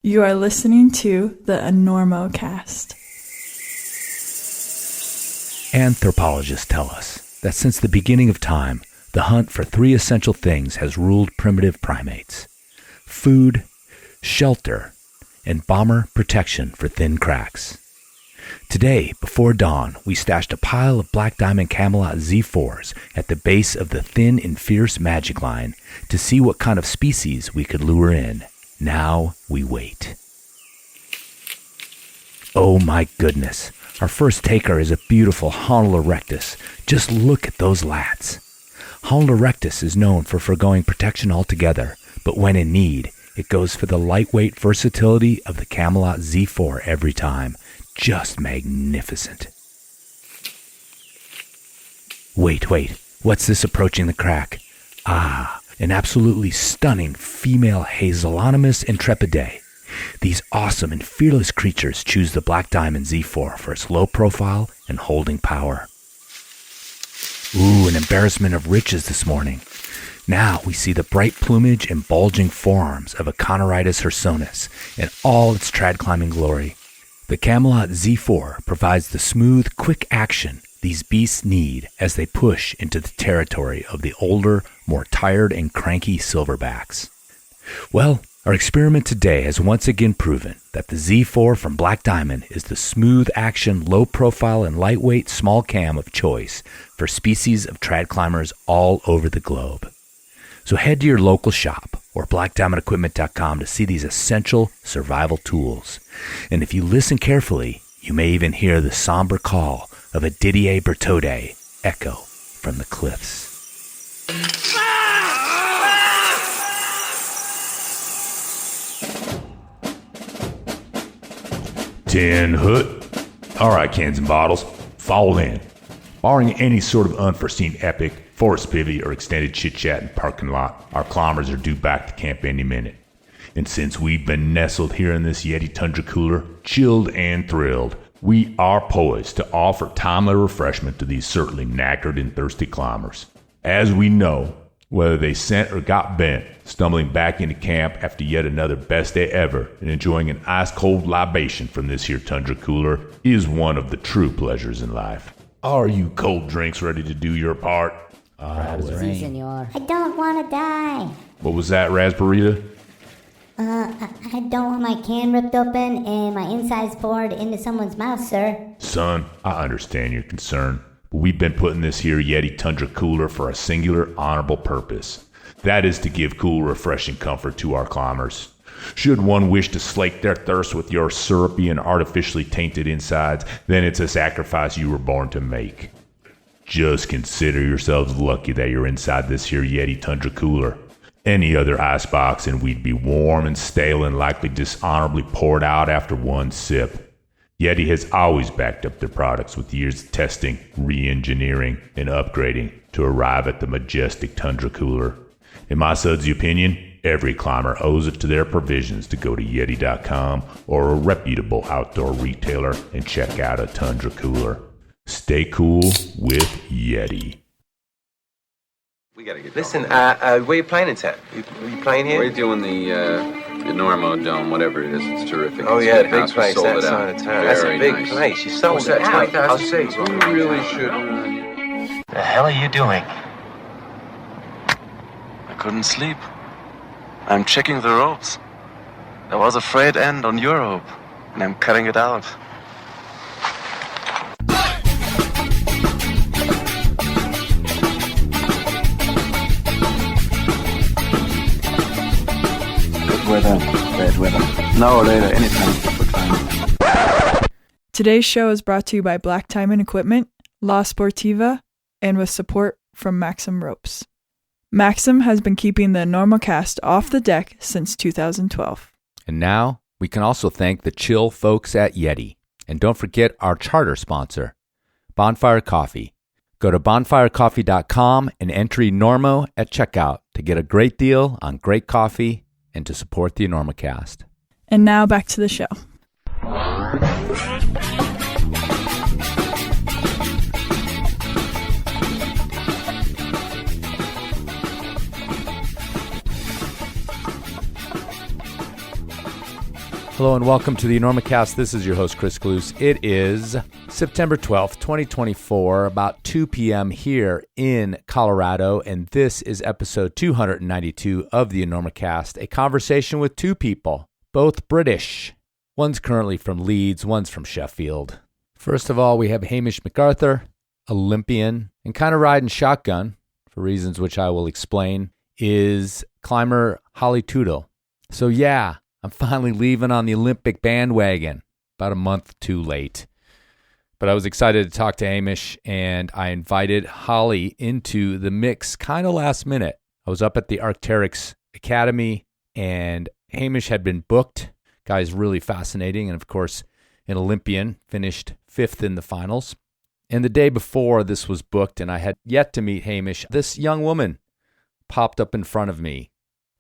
You are listening to the Enormocast. Anthropologists tell us that since the beginning of time, the hunt for three essential things has ruled primitive primates: food, shelter, and bomber protection for thin cracks. Today, before dawn, we stashed a pile of Black Diamond Camelot Z4s at the base of the thin and fierce magic line to see what kind of species we could lure in. Now we wait. Oh my goodness, our first taker is a beautiful Holly erectus. Just look at those lats. Holly erectus is known for foregoing protection altogether, but when in need, it goes for the lightweight versatility of the Camelot Z4 every time. Just magnificent. Wait, what's this approaching the crack? Ah, an absolutely stunning female Hazelonymus intrepidae. These awesome and fearless creatures choose the Black Diamond Z4 for its low profile and holding power. Ooh, an embarrassment of riches this morning. Now we see the bright plumage and bulging forearms of Econoritis hirsonis in all its trad climbing glory. The Camelot Z4 provides the smooth, quick action these beasts need as they push into the territory of the older, more tired and cranky silverbacks. Well, our experiment today has once again proven that the Z4 from Black Diamond is the smooth action, low profile and lightweight small cam of choice for species of trad climbers all over the globe. So head to your local shop or blackdiamondequipment.com to see these essential survival tools. And if you listen carefully, you may even hear the somber call of a Didier Bertaudet echo from the cliffs. 10 hoot. All right, cans and bottles, fall in. Barring any sort of unforeseen epic, forest pivot, or extended chit-chat in parking lot, our climbers are due back to camp any minute. And since we've been nestled here in this Yeti Tundra Cooler, chilled and thrilled, we are poised to offer timely refreshment to these certainly knackered and thirsty climbers. As we know, whether they sent or got bent, stumbling back into camp after yet another best day ever and enjoying an ice-cold libation from this here Tundra Cooler is one of the true pleasures in life. Are you cold drinks ready to do your part? Si, senor. I don't want to die. What was that, Raspberita? I don't want my can ripped open and my insides poured into someone's mouth, sir. Son, I understand your concern, but we've been putting this here Yeti Tundra Cooler for a singular, honorable purpose. That is to give cool, refreshing comfort to our climbers. Should one wish to slake their thirst with your syrupy and artificially tainted insides, then it's a sacrifice you were born to make. Just consider yourselves lucky that you're inside this here Yeti Tundra Cooler. Any other icebox and we'd be warm and stale and likely dishonorably poured out after one sip. Yeti has always backed up their products with years of testing, re-engineering, and upgrading to arrive at the majestic Tundra Cooler. In my sudsy opinion, every climber owes it to their provisions to go to Yeti.com or a reputable outdoor retailer and check out a Tundra Cooler. Stay cool with Yeti. We gotta get Listen, where you playing in town? You playing here? We're doing the Enormo Dome, whatever it is. It's terrific. Oh, it's yeah, the big house. place, that side of town. That's a big nice place. You sold it out. 20,000 seats. You really should. The hell are you doing? I couldn't sleep. I'm checking the ropes. There was a frayed end on your rope, and I'm cutting it out. Bad weather. No, later, anytime. Today's show is brought to you by Black Diamond Equipment, La Sportiva, and with support from Maxim Ropes. Maxim has been keeping the Enormocast off the deck since 2012. And now we can also thank the chill folks at Yeti. And don't forget our charter sponsor, Bonfire Coffee. Go to bonfirecoffee.com and enter Enormo at checkout to get a great deal on great coffee and to support the Enormocast. And now back to the show. Hello and welcome to the Enormocast. This is your host, Chris Sḳwx. It is September 12th, 2024, about 2 p.m. here in Colorado, and this is episode 292 of the Enormocast, a conversation with two people, both British. One's currently from Leeds, one's from Sheffield. First of all, we have Hamish McArthur, Olympian, and kind of riding shotgun, for reasons which I will explain, is climber Holly Toothill. So yeah, I'm finally leaving on the Olympic bandwagon, about a month too late. But I was excited to talk to Hamish, and I invited Holly into the mix kind of last minute. I was up at the Arc'teryx Academy, and Hamish had been booked. Guy's really fascinating, and of course, an Olympian, finished 5th in the finals. And the day before this was booked, and I had yet to meet Hamish, this young woman popped up in front of me,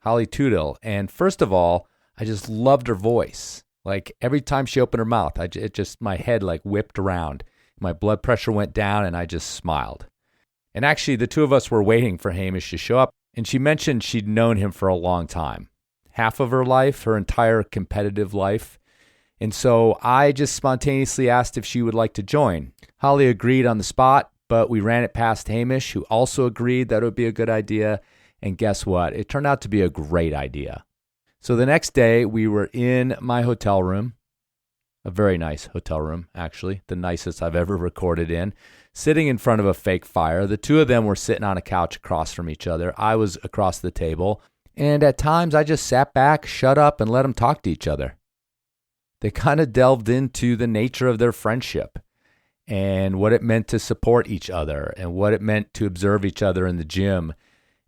Holly Toothill. And first of all, I just loved her voice. Like every time she opened her mouth, my head like whipped around. My blood pressure went down and I just smiled. And actually the two of us were waiting for Hamish to show up, and she mentioned she'd known him for a long time. Half of her life, her entire competitive life. And so I just spontaneously asked if she would like to join. Holly agreed on the spot, but we ran it past Hamish, who also agreed that it would be a good idea. And guess what? It turned out to be a great idea. So the next day, we were in my hotel room, a very nice hotel room, actually, the nicest I've ever recorded in, sitting in front of a fake fire. The two of them were sitting on a couch across from each other. I was across the table, and at times I just sat back, shut up, and let them talk to each other. They kind of delved into the nature of their friendship and what it meant to support each other and what it meant to observe each other in the gym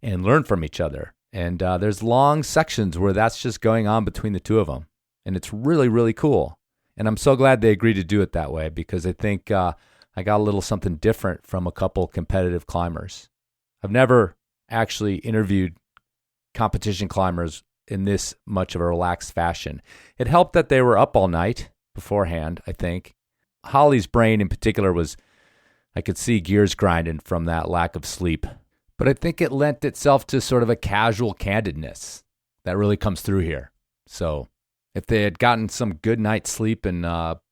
and learn from each other. And there's long sections where that's just going on between the two of them. And it's really, really cool. And I'm so glad they agreed to do it that way, because I think I got a little something different from a couple competitive climbers. I've never actually interviewed competition climbers in this much of a relaxed fashion. It helped that they were up all night beforehand, I think. Holly's brain in particular I could see gears grinding from that lack of sleep. But I think it lent itself to sort of a casual candidness that really comes through here. So if they had gotten some good night's sleep and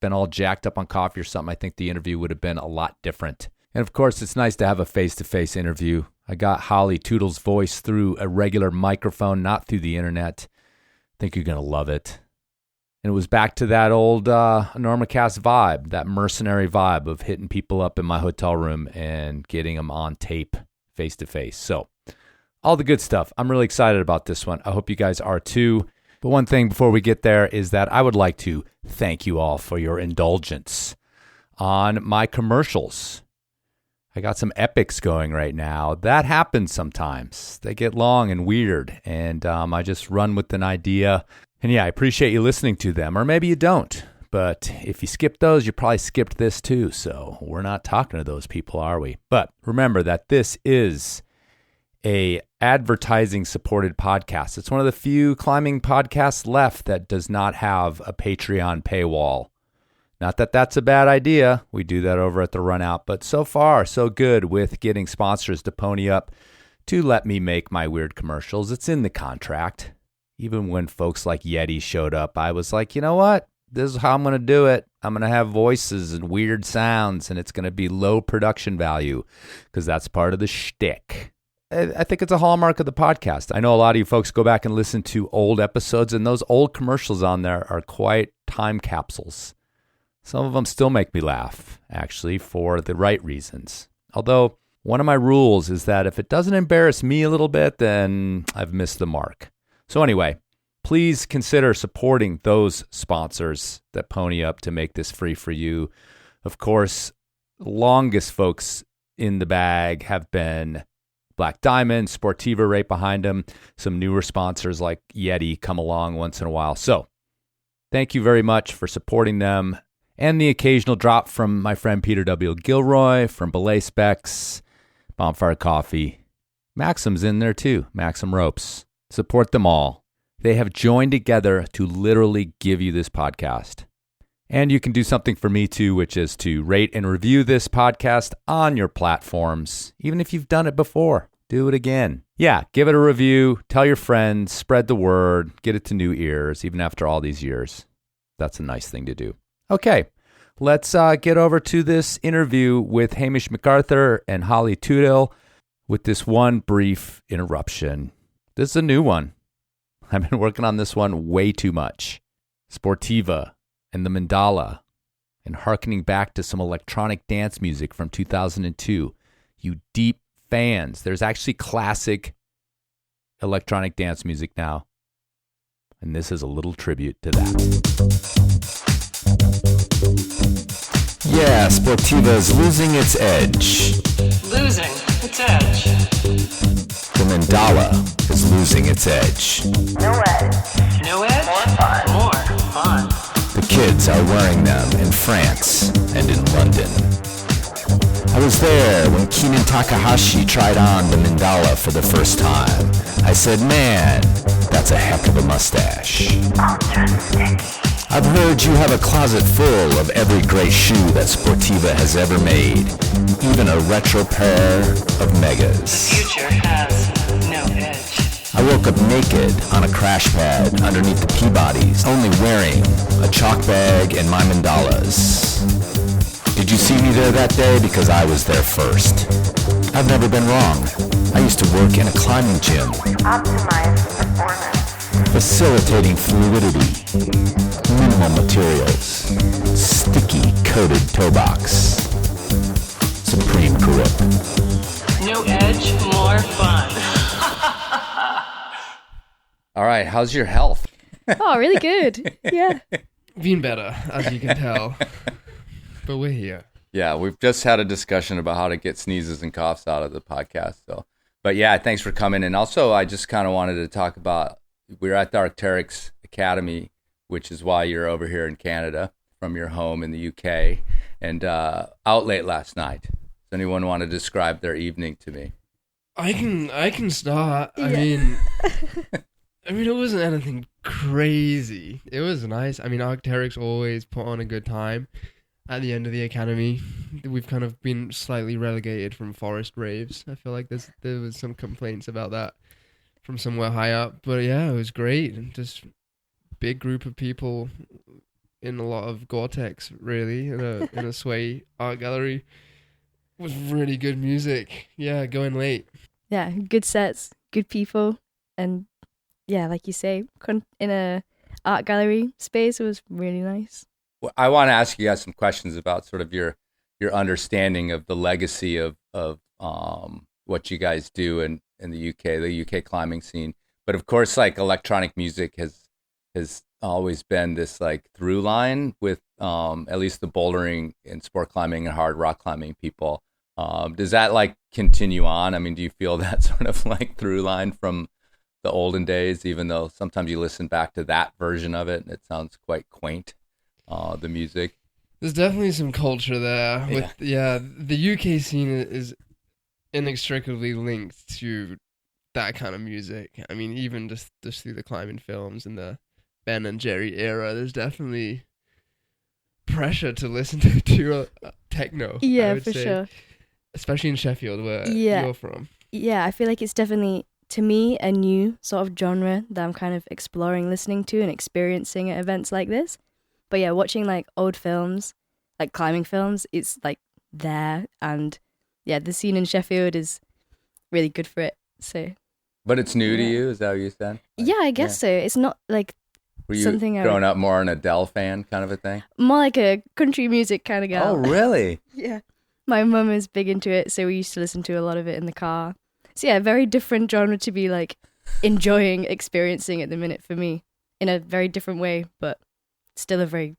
been all jacked up on coffee or something, I think the interview would have been a lot different. And of course, it's nice to have a face-to-face interview. I got Holly Toothill's voice through a regular microphone, not through the internet. I think you're going to love it. And it was back to that old Enormocast vibe, that mercenary vibe of hitting people up in my hotel room and getting them on tape face-to-face. So all the good stuff. I'm really excited about this one. I hope you guys are too. But one thing before we get there is that I would like to thank you all for your indulgence on my commercials. I got some epics going right now. That happens sometimes. They get long and weird, and I just run with an idea. And yeah, I appreciate you listening to them, or maybe you don't. But if you skipped those, you probably skipped this too. So we're not talking to those people, are we? But remember that this is a advertising-supported podcast. It's one of the few climbing podcasts left that does not have a Patreon paywall. Not that that's a bad idea. We do that over at the Runout. But so far, so good with getting sponsors to pony up to let me make my weird commercials. It's in the contract. Even when folks like Yeti showed up, I was like, you know what? This is how I'm going to do it. I'm going to have voices and weird sounds, and it's going to be low production value because that's part of the shtick. I think it's a hallmark of the podcast. I know a lot of you folks go back and listen to old episodes, and those old commercials on there are quite time capsules. Some of them still make me laugh, actually, for the right reasons. Although, one of my rules is that if it doesn't embarrass me a little bit, then I've missed the mark. So anyway, please consider supporting those sponsors that pony up to make this free for you. Of course, longest folks in the bag have been Black Diamond, Sportiva right behind them. Some newer sponsors like Yeti come along once in a while. So thank you very much for supporting them. And the occasional drop from my friend Peter W. Gilroy, from Belay Specs, Bonfire Coffee. Maxim's in there too, Maxim Ropes. Support them all. They have joined together to literally give you this podcast. And you can do something for me too, which is to rate and review this podcast on your platforms. Even if you've done it before, do it again. Yeah, give it a review, tell your friends, spread the word, get it to new ears, even after all these years. that's a nice thing to do. Okay, let's get over to this interview with Hamish McArthur and Holly Toothill with this one brief interruption. This is a new one. I've been working on this one way too much. Sportiva and the Mandala, and hearkening back to some electronic dance music from 2002. You deep fans, there's actually classic electronic dance music now. And this is a little tribute to that. Yeah, Sportiva is losing its edge. Losing its edge. The Mandala is losing its edge. No edge. No edge? More fun. More fun. The kids are wearing them in France and in London. I was there when Keenan Takahashi tried on the Mandala for the first time. I said, man, that's a heck of a mustache. I've heard you have a closet full of every gray shoe that Sportiva has ever made, even a retro pair of Megas. The future has no edge. I woke up naked on a crash pad underneath the Peabodys, only wearing a chalk bag and my mandalas. Did you see me there that day? Because I was there first. I've never been wrong. I used to work in a climbing gym. Optimize performance. Facilitating fluidity. Minimal materials. Sticky coated toe box. Supreme grip. No edge, more fun. All right, how's your health? Oh, really good. Yeah. Been better, as you can tell. But we're here. Yeah, we've just had a discussion about how to get sneezes and coughs out of the podcast. But yeah, thanks for coming. And also, I just kind of wanted to talk about, we're at the Arc'teryx Academy, which is why you're over here in Canada from your home in the UK, and out late last night. Does anyone want to describe their evening to me? I can start. Yeah. I mean, it wasn't anything crazy. It was nice. I mean, Arc'teryx always put on a good time. At the end of the academy, we've kind of been slightly relegated from forest raves. I feel like there was some complaints about that from somewhere high up. But yeah, it was great. And just big group of people in a lot of Gore-Tex, really, in a Sgsmå art gallery. It was really good music. Yeah, going late. Yeah, good sets, good people, and yeah, like you say, in a art gallery space, it was really nice. Well, I want to ask you guys some questions about sort of your understanding of the legacy of what you guys do in the UK climbing scene. But of course, like electronic music has always been this like through line with at least the bouldering and sport climbing and hard rock climbing people. Does that like continue on? I mean, do you feel that sort of like through line from the olden days, even though sometimes you listen back to that version of it and it sounds quite quaint? The music. There's definitely some culture there. The UK scene is inextricably linked to that kind of music. I mean, even just through the climbing films and the Ben and Jerry era, there's definitely pressure to listen to techno. Yeah, I would for say. sure. Especially in Sheffield, where you're from. Yeah, I feel like it's definitely, to me, a new sort of genre that I'm kind of exploring listening to and experiencing at events like this. But yeah, watching like old films, like climbing films, it's like there. And yeah, the scene in Sheffield is really good for it. So. But it's new to you? Is that what you said? Yeah, I guess so. It's not like Were you something growing up more an Adele fan kind of a thing? More like a country music kind of girl. Oh, really? Yeah. My mum is big into it, so we used to listen to a lot of it in the car. So yeah, very different genre to be like enjoying, experiencing at the minute for me in a very different way, but still a very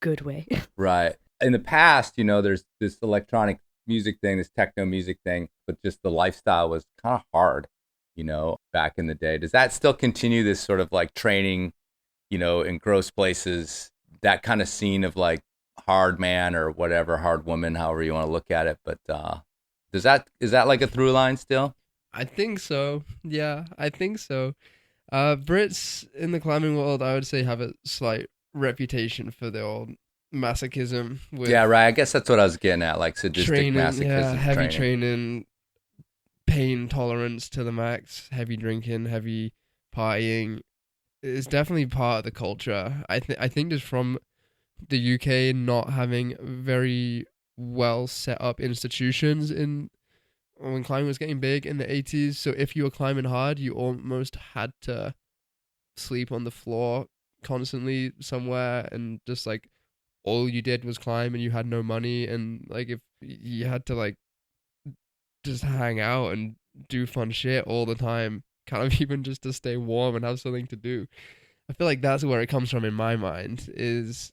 good way. Right. In the past, there's this electronic music thing, this techno music thing, but just the lifestyle was kind of hard, back in the day. Does that still continue, this sort of like training, in gross places, that kind of scene of like hard man or whatever, hard woman, however you want to look at it? But is that like a through line still? I think so. Yeah, I think so. Brits in the climbing world, I would say, have a slight reputation for their old masochism. Yeah, right. I guess that's what I was getting at, like sadistic training, masochism. Yeah, heavy training, pain tolerance to the max, heavy drinking, heavy partying. is definitely part of the culture. I think just from the UK not having very well set up institutions when climbing was getting big in the 80s. So if you were climbing hard, you almost had to sleep on the floor constantly somewhere, and just like all you did was climb, and you had no money, and like if you had to like just hang out and do fun shit all the time, kind of even just to stay warm and have something to do. I feel like that's where it comes from in my mind, is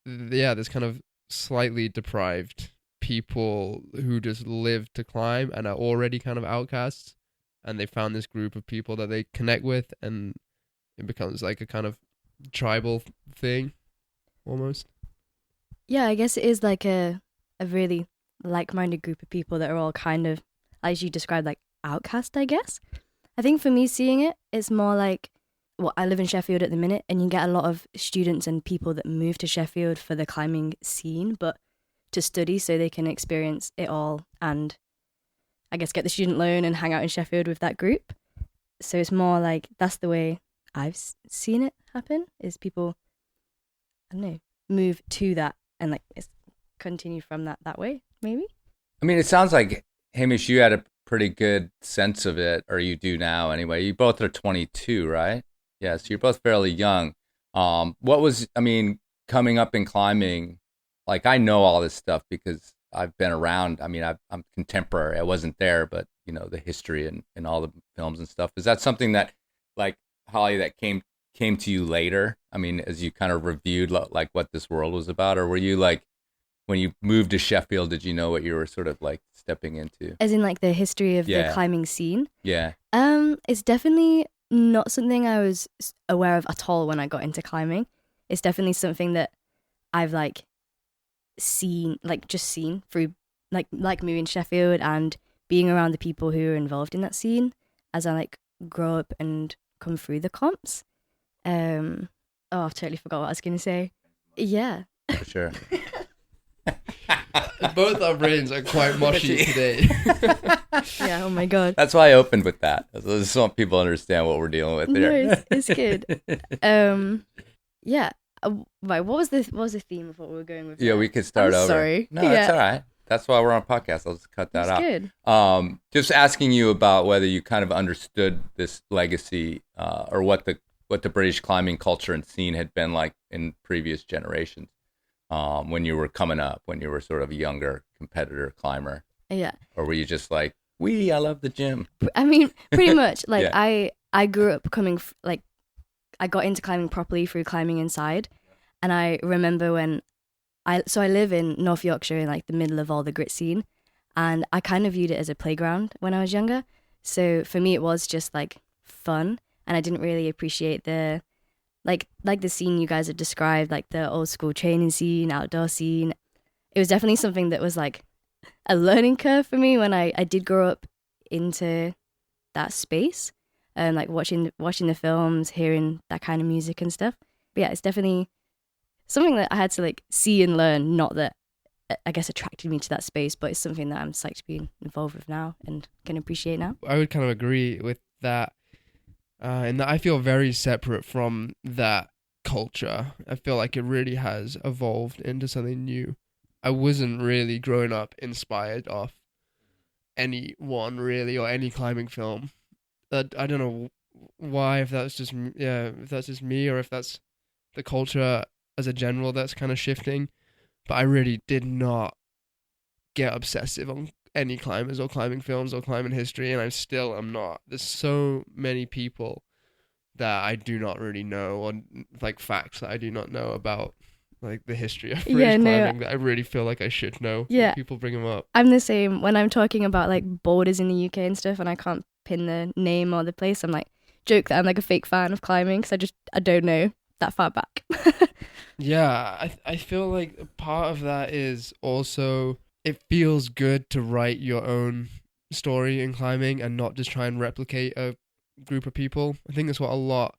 this kind of slightly deprived people who just live to climb and are already kind of outcasts, and they found this group of people that they connect with, and it becomes like a kind of tribal thing almost. Yeah, I guess it is like a really like-minded group of people that are all kind of, as you described, like outcast, I guess. I think for me seeing it, it's more like, well, I live in Sheffield at the minute, and you get a lot of students and people that move to Sheffield for the climbing scene, but to study so they can experience it all and I guess get the student loan and hang out in Sheffield with that group. So it's more like that's the way I've seen it happen, is people, I don't know, move to that and like continue from that way, maybe. I mean, it sounds like, Hamish, you had a pretty good sense of it, or you do now anyway. You both are 22, right? Yeah, so you're both fairly young. What was, I mean, coming up in climbing, like I know all this stuff because I've been around. I mean, I'm contemporary. I wasn't there, but you know, the history and all the films and stuff. Is that something that, like, Holly, that came to you later? I mean, as you kind of reviewed like what this world was about, or were you like, when you moved to Sheffield, did you know what you were sort of like stepping into? As in like the history of the climbing scene? Yeah. It's definitely not something I was aware of at all when I got into climbing. It's definitely something that I've like seen through like moving to Sheffield and being around the people who are involved in that scene as I like grow up and come through the comps. I've totally forgot what I was going to say. Yeah. For sure. Both our brains are quite mushy today. Yeah, oh my god. That's why I opened with that. I just want people to understand what we're dealing with here. No, it's good. Yeah. Right, what was the theme of what we were going with? Yeah, we could start over. Sorry. No, that's all right. That's why we're on a podcast. I'll just cut that out. Good. Just asking you about whether you kind of understood this legacy, or what the British climbing culture and scene had been like in previous generations, when you were coming up, when you were sort of a younger competitor climber. Yeah. Or were you just like, I love the gym? I mean, pretty much. Like yeah. I grew up I got into climbing properly through climbing inside, and I remember when I live in North Yorkshire in like the middle of all the grit scene, and I kind of viewed it as a playground when I was younger. So for me, it was just like fun, and I didn't really appreciate the like the scene you guys have described, like the old school training scene, outdoor scene. It was definitely something that was like a learning curve for me when I did grow up into that space. And like watching the films, hearing that kind of music and stuff. But yeah, it's definitely something that I had to like see and learn, not that I guess attracted me to that space, but it's something that I'm psyched to be involved with now and can appreciate now. I would kind of agree with that, and that I feel very separate from that culture. I feel like it really has evolved into something new. I wasn't really growing up inspired off anyone really, or any climbing film. I don't know why, if that's just me, or if that's the culture as a general that's kind of shifting. But I really did not get obsessive on any climbers or climbing films or climbing history, and I still am not. There's so many people that I do not really know, or like facts that I do not know about, like the history of British climbing that I really feel like I should know. Yeah, people bring them up. I'm the same when I'm talking about like borders in the UK and stuff, and I can't pin the name or the place. I'm like, joke that I'm like a fake fan of climbing because I don't know that far back. Yeah, I feel like part of that is also it feels good to write your own story in climbing and not just try and replicate a group of people. I think that's what a lot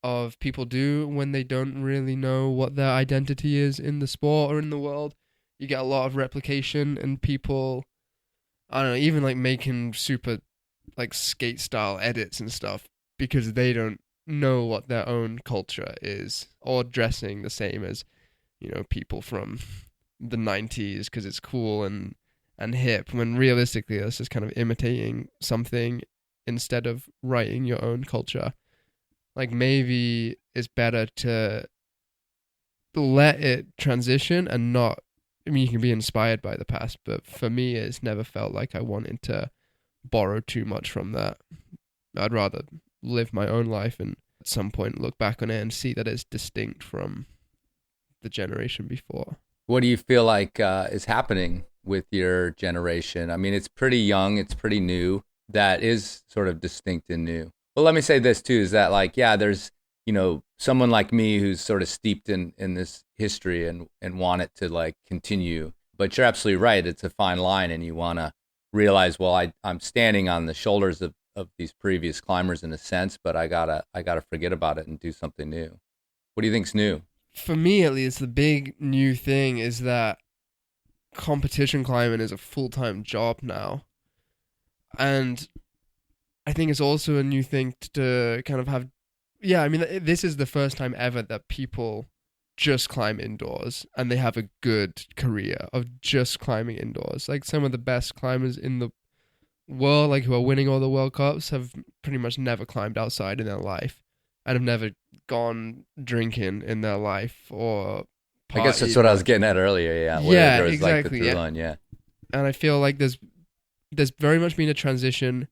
of people do when they don't really know what their identity is in the sport or in the world. You get a lot of replication, and people, I don't know, even like making super like skate style edits and stuff because they don't know what their own culture is, or dressing the same as, people from the 90s because it's cool and hip, when realistically that's just kind of imitating something instead of writing your own culture. Like, maybe it's better to let it transition and not, you can be inspired by the past, but for me, it's never felt like I wanted to borrow too much from that. I'd rather live my own life and at some point look back on it and see that it's distinct from the generation before. What do you feel like is happening with your generation? I mean, it's pretty young, it's pretty new. That is sort of distinct and new. Well, let me say this too, is that there's, someone like me who's sort of steeped in this history and want it to continue. But you're absolutely right. It's a fine line, and you want to realize, well, I'm standing on the shoulders of these previous climbers in a sense, but I gotta forget about it and do something new. What do you think's new? For me, at least, the big new thing is that competition climbing is a full-time job now. And I think it's also a new thing to kind of have. Yeah, I mean, this is the first time ever that people just climb indoors and they have a good career of just climbing indoors. Like, some of the best climbers in the world, who are winning all the World Cups, have pretty much never climbed outside in their life and have never gone drinking in their life or partied. I guess that's what I was getting at earlier, yeah. Yeah, there was exactly. the through line, yeah. And I feel like there's very much been a transition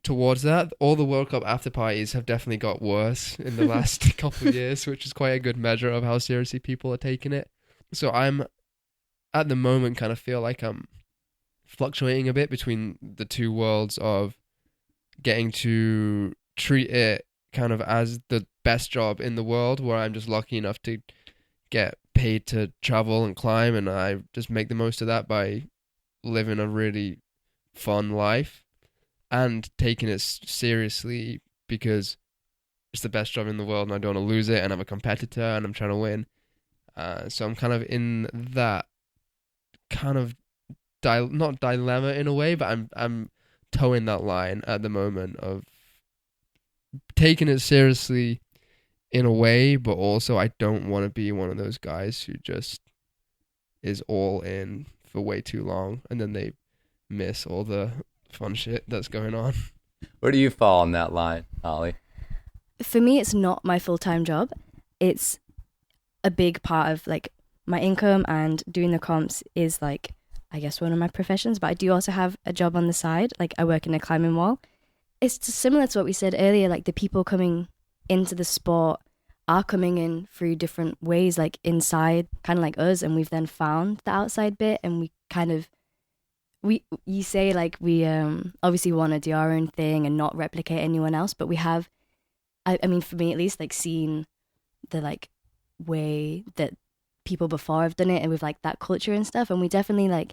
towards that. All the World Cup after parties have definitely got worse in the last couple of years, which is quite a good measure of how seriously people are taking it. So I'm, at the moment, kind of feel like I'm fluctuating a bit between the two worlds of getting to treat it kind of as the best job in the world, where I'm just lucky enough to get paid to travel and climb, and I just make the most of that by living a really fun life and taking it seriously because it's the best job in the world and I don't want to lose it, and I'm a competitor and I'm trying to win. So I'm kind of in that kind of not dilemma in a way, but I'm towing that line at the moment of taking it seriously in a way, but also I don't want to be one of those guys who just is all in for way too long and then they miss all the fun shit that's going on. Where do you fall on that line, Holly? For me, it's not my full-time job. It's a big part of my income, and doing the comps is I guess one of my professions, but I do also have a job on the side. I work in a climbing wall. It's similar to what we said earlier, the people coming into the sport are coming in through different ways, inside, kind of like us, and we've then found the outside bit, and we kind of, you say we obviously want to do our own thing and not replicate anyone else, but we have, I mean, for me at least, seen the way that people before have done it, and with that culture and stuff, and we definitely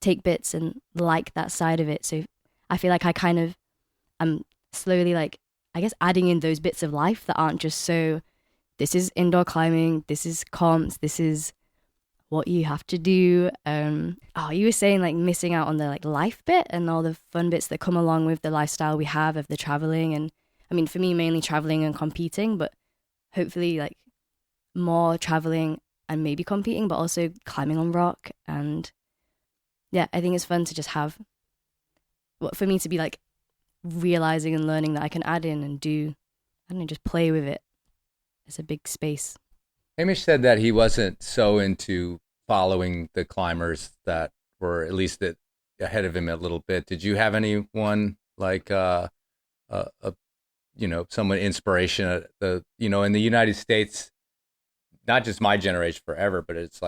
take bits and that side of it. So I feel I kind of, I'm slowly I guess adding in those bits of life that aren't just so, this is indoor climbing, this is comps, this is what you have to do. You were saying missing out on the life bit and all the fun bits that come along with the lifestyle we have of the traveling. And I mean, for me, mainly traveling and competing, but hopefully more traveling and maybe competing, but also climbing on rock. And yeah, I think it's fun to just have, for me to be realizing and learning that I can add in and do, I don't know, just play with it. It's a big space. Hamish said that he wasn't so into following the climbers that were at least ahead of him a little bit. Did you have anyone someone inspiration? In the United States, not just my generation forever, but it's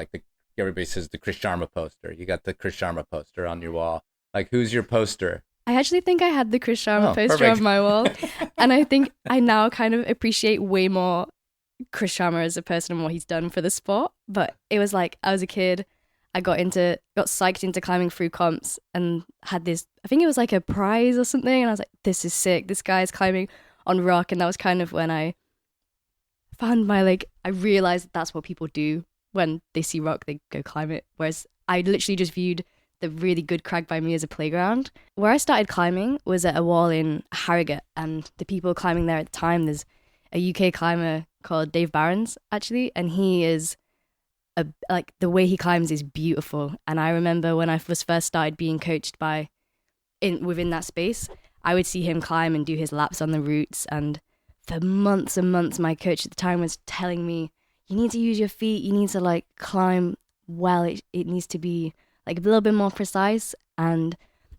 everybody says the Chris Sharma poster. You got the Chris Sharma poster on your wall. Who's your poster? I actually think I had the Chris Sharma poster perfect. on my wall. And I think I now kind of appreciate way more Chris Sharma as a person and what he's done for the sport. But it was I was a kid, I got psyched into climbing through comps and had this, I think it was a prize or something. And I was this is sick. This guy's climbing on rock. And that was kind of when I found my, I realized that's what people do when they see rock, they go climb it. Whereas I literally just viewed the really good crag by me as a playground. Where I started climbing was at a wall in Harrogate, and the people climbing there at the time, there's a UK climber called Dave Barons, actually, and he is like the way he climbs is beautiful. And I remember when I was first started being coached within that space, I would see him climb and do his laps on the routes, and for months and months my coach at the time was telling me, you need to use your feet, you need to like climb well, it needs to be like a little bit more precise, and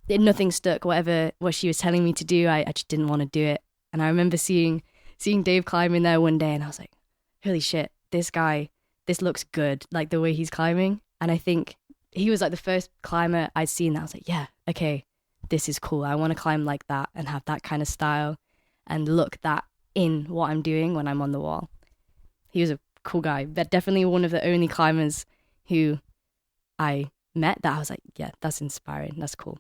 nothing stuck. What she was telling me to do, I just didn't want to do it. And I remember seeing Dave climbing there one day, and I was like, holy shit, this looks good, like the way he's climbing. And I think he was like the first climber I'd seen that I was like, yeah, okay, this is cool. I want to climb like that and have that kind of style and look that in what I'm doing when I'm on the wall. He was a cool guy, but definitely one of the only climbers who I met that I was like, yeah, that's inspiring, that's cool.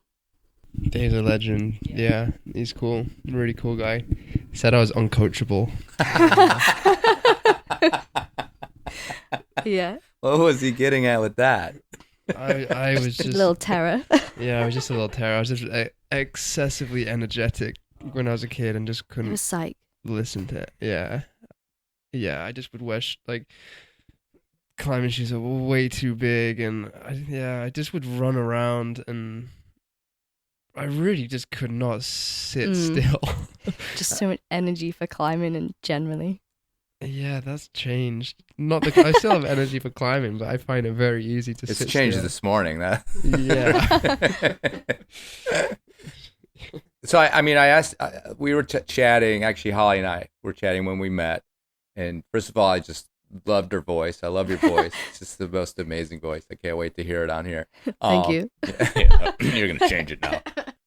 Dave's a legend. Yeah, he's cool. Really cool guy. He said I was uncoachable. Yeah. What was he getting at with that? I was just a little terror. Yeah, I was just a little terror. I was just excessively energetic when I was a kid and just couldn't listen to it. Yeah, I just would wear like climbing shoes are way too big, and I just would run around, and I really just could not sit still. Just so much energy for climbing and generally. Yeah, that's changed. I still have energy for climbing, but I find it very easy to sit still. It's changed this morning, that. Yeah. So, I asked, we were chatting, actually, Holly and I were chatting when we met. And first of all, I just loved her voice. I love your voice. It's just the most amazing voice. I can't wait to hear it on here. Thank you. Yeah, you're going to change it now.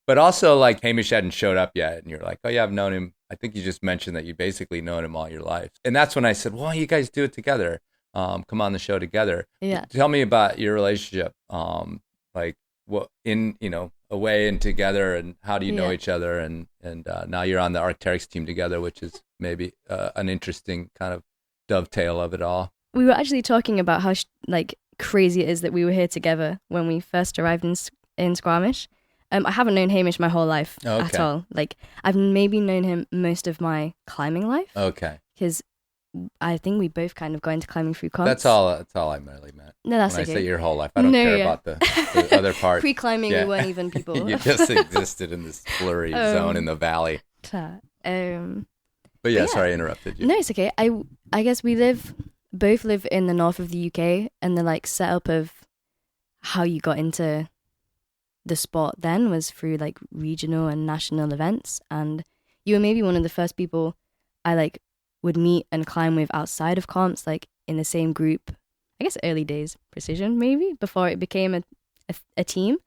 But also, like, Hamish hadn't showed up yet. And you're like, oh, yeah, I've known him. I think you just mentioned that you basically known him all your life. And that's when I said, well, you guys do it together. Come on the show together. Yeah. Tell me about your relationship. Like, what away and together, and how do you know each other? And now you're on the Arc'teryx team together, which is maybe an interesting kind of dovetail of it all. We were actually talking about how crazy it is that we were here together when we first arrived in Squamish. I haven't known Hamish my whole life at all. Like, I've maybe known him most of my climbing life. Okay. Because I think we both kind of got into climbing through comps. That's all I merely meant. No, that's when okay. I say your whole life, I don't care about the other part. Pre-climbing, we weren't even people. You just existed in this blurry zone in the valley. But yeah, sorry I interrupted you. No, it's okay. I guess we both live in the north of the UK, and the setup of how you got into the sport then was through regional and national events, and you were maybe one of the first people I would meet and climb with outside of comps, in the same group. I guess early days Precision, maybe before it became a team.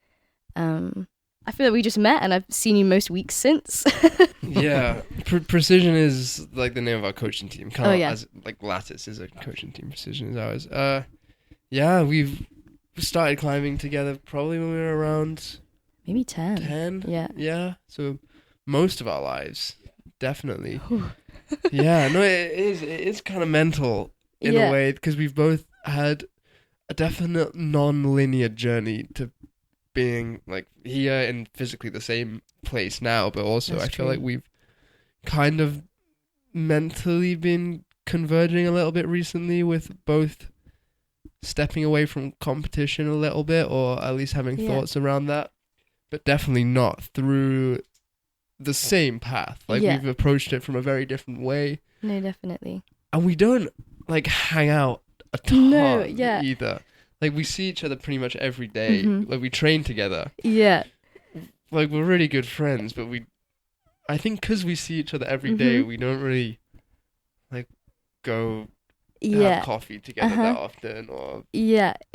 I feel like we just met and I've seen you most weeks since. Yeah, Precision is the name of our coaching team. As Lattice is a coaching team. Precision is ours. Yeah, we've started climbing together probably when we were around maybe 10. 10? Yeah. So most of our lives, definitely. Yeah, no, it's kind of mental in a way, because we've both had a definite non-linear journey to being here in physically the same place now, but also I feel like we've kind of mentally been converging a little bit recently, with both stepping away from competition a little bit, or at least having thoughts around that, but definitely not through the same path. We've approached it from a very different way. No, definitely. And we don't hang out a ton either. We see each other pretty much every day. Mm-hmm. We train together. Yeah. We're really good friends, but I think because we see each other every day, we don't really go have coffee together that often, or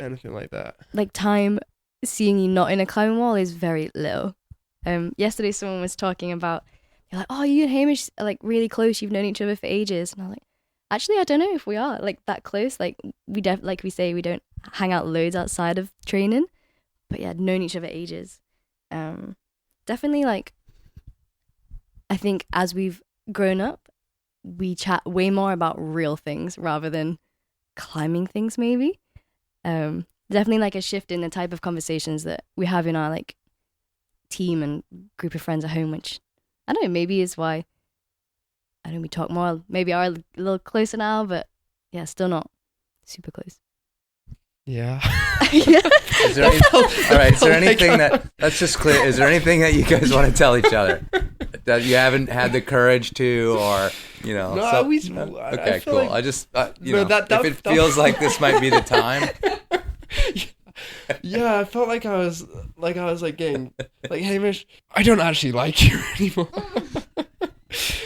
anything like that. Time seeing you not in a climbing wall is very little. Yesterday someone was talking about, you're like, oh, you and Hamish are really close, you've known each other for ages, and I'm like, actually I don't know if we are that close. We say we don't hang out loads outside of training, but known each other ages. Definitely I think as we've grown up, we chat way more about real things rather than climbing things, maybe. Definitely a shift in the type of conversations that we have in our team and group of friends at home, which I don't know, maybe is why I know we talk more. Maybe are a little closer now, but yeah, still not super close. Yeah. Yeah. Is there anything that, let's just clear, is there anything that you guys want to tell each other that you haven't had the courage to, or, No, okay, cool. like, I just, that if it feels like this might be the time. Yeah, I felt like I was getting, like, Hamish, I don't actually like you anymore.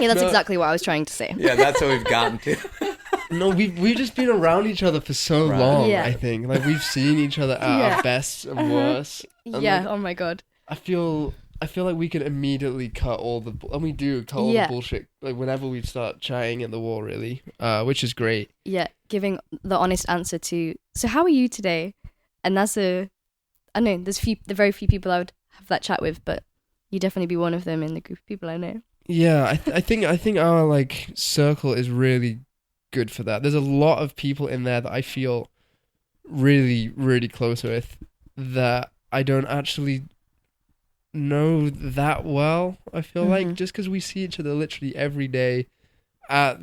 Yeah, that's exactly what I was trying to say. Yeah, that's what we've gotten to. No, we've just been around each other for so long. Yeah. I think like we've seen each other at our best and worst. And Yeah. like, Oh my god. I feel like we can immediately cut all the and we do cut all the bullshit like whenever we start chatting at the wall, really, which is great. Yeah, giving the honest answer to. So how are you today? And that's I know there's very few people I would have that chat with, but you definitely be one of them in the group of people I know. Yeah, I think our like circle is really good for that. There's a lot of people in there that I feel really, really close with that I don't actually know that well. I feel like just because we see each other literally every day. I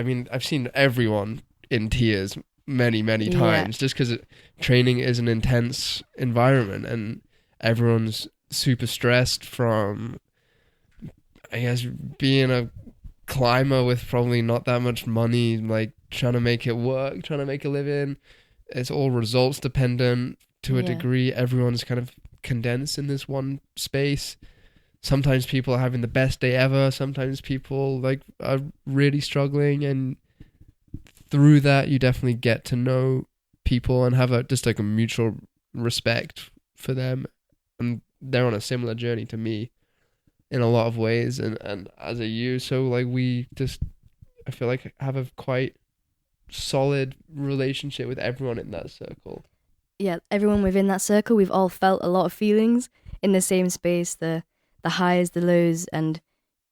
mean, I've seen everyone in tears many times just because training is an intense environment and everyone's super stressed from, I guess, being a climber with probably not that much money, like trying to make it work, trying to make a living. It's all results dependent to a degree. Everyone's kind of condensed in this one space. Sometimes people are having the best day ever. Sometimes people like are really struggling, and through that you definitely get to know people and have just like a mutual respect for them, and they're on a similar journey to me in a lot of ways, and as a you. So like we just, I feel like, have a quite solid relationship with everyone in that circle. Yeah, everyone within that circle, we've all felt a lot of feelings in the same space, the highs, the lows, and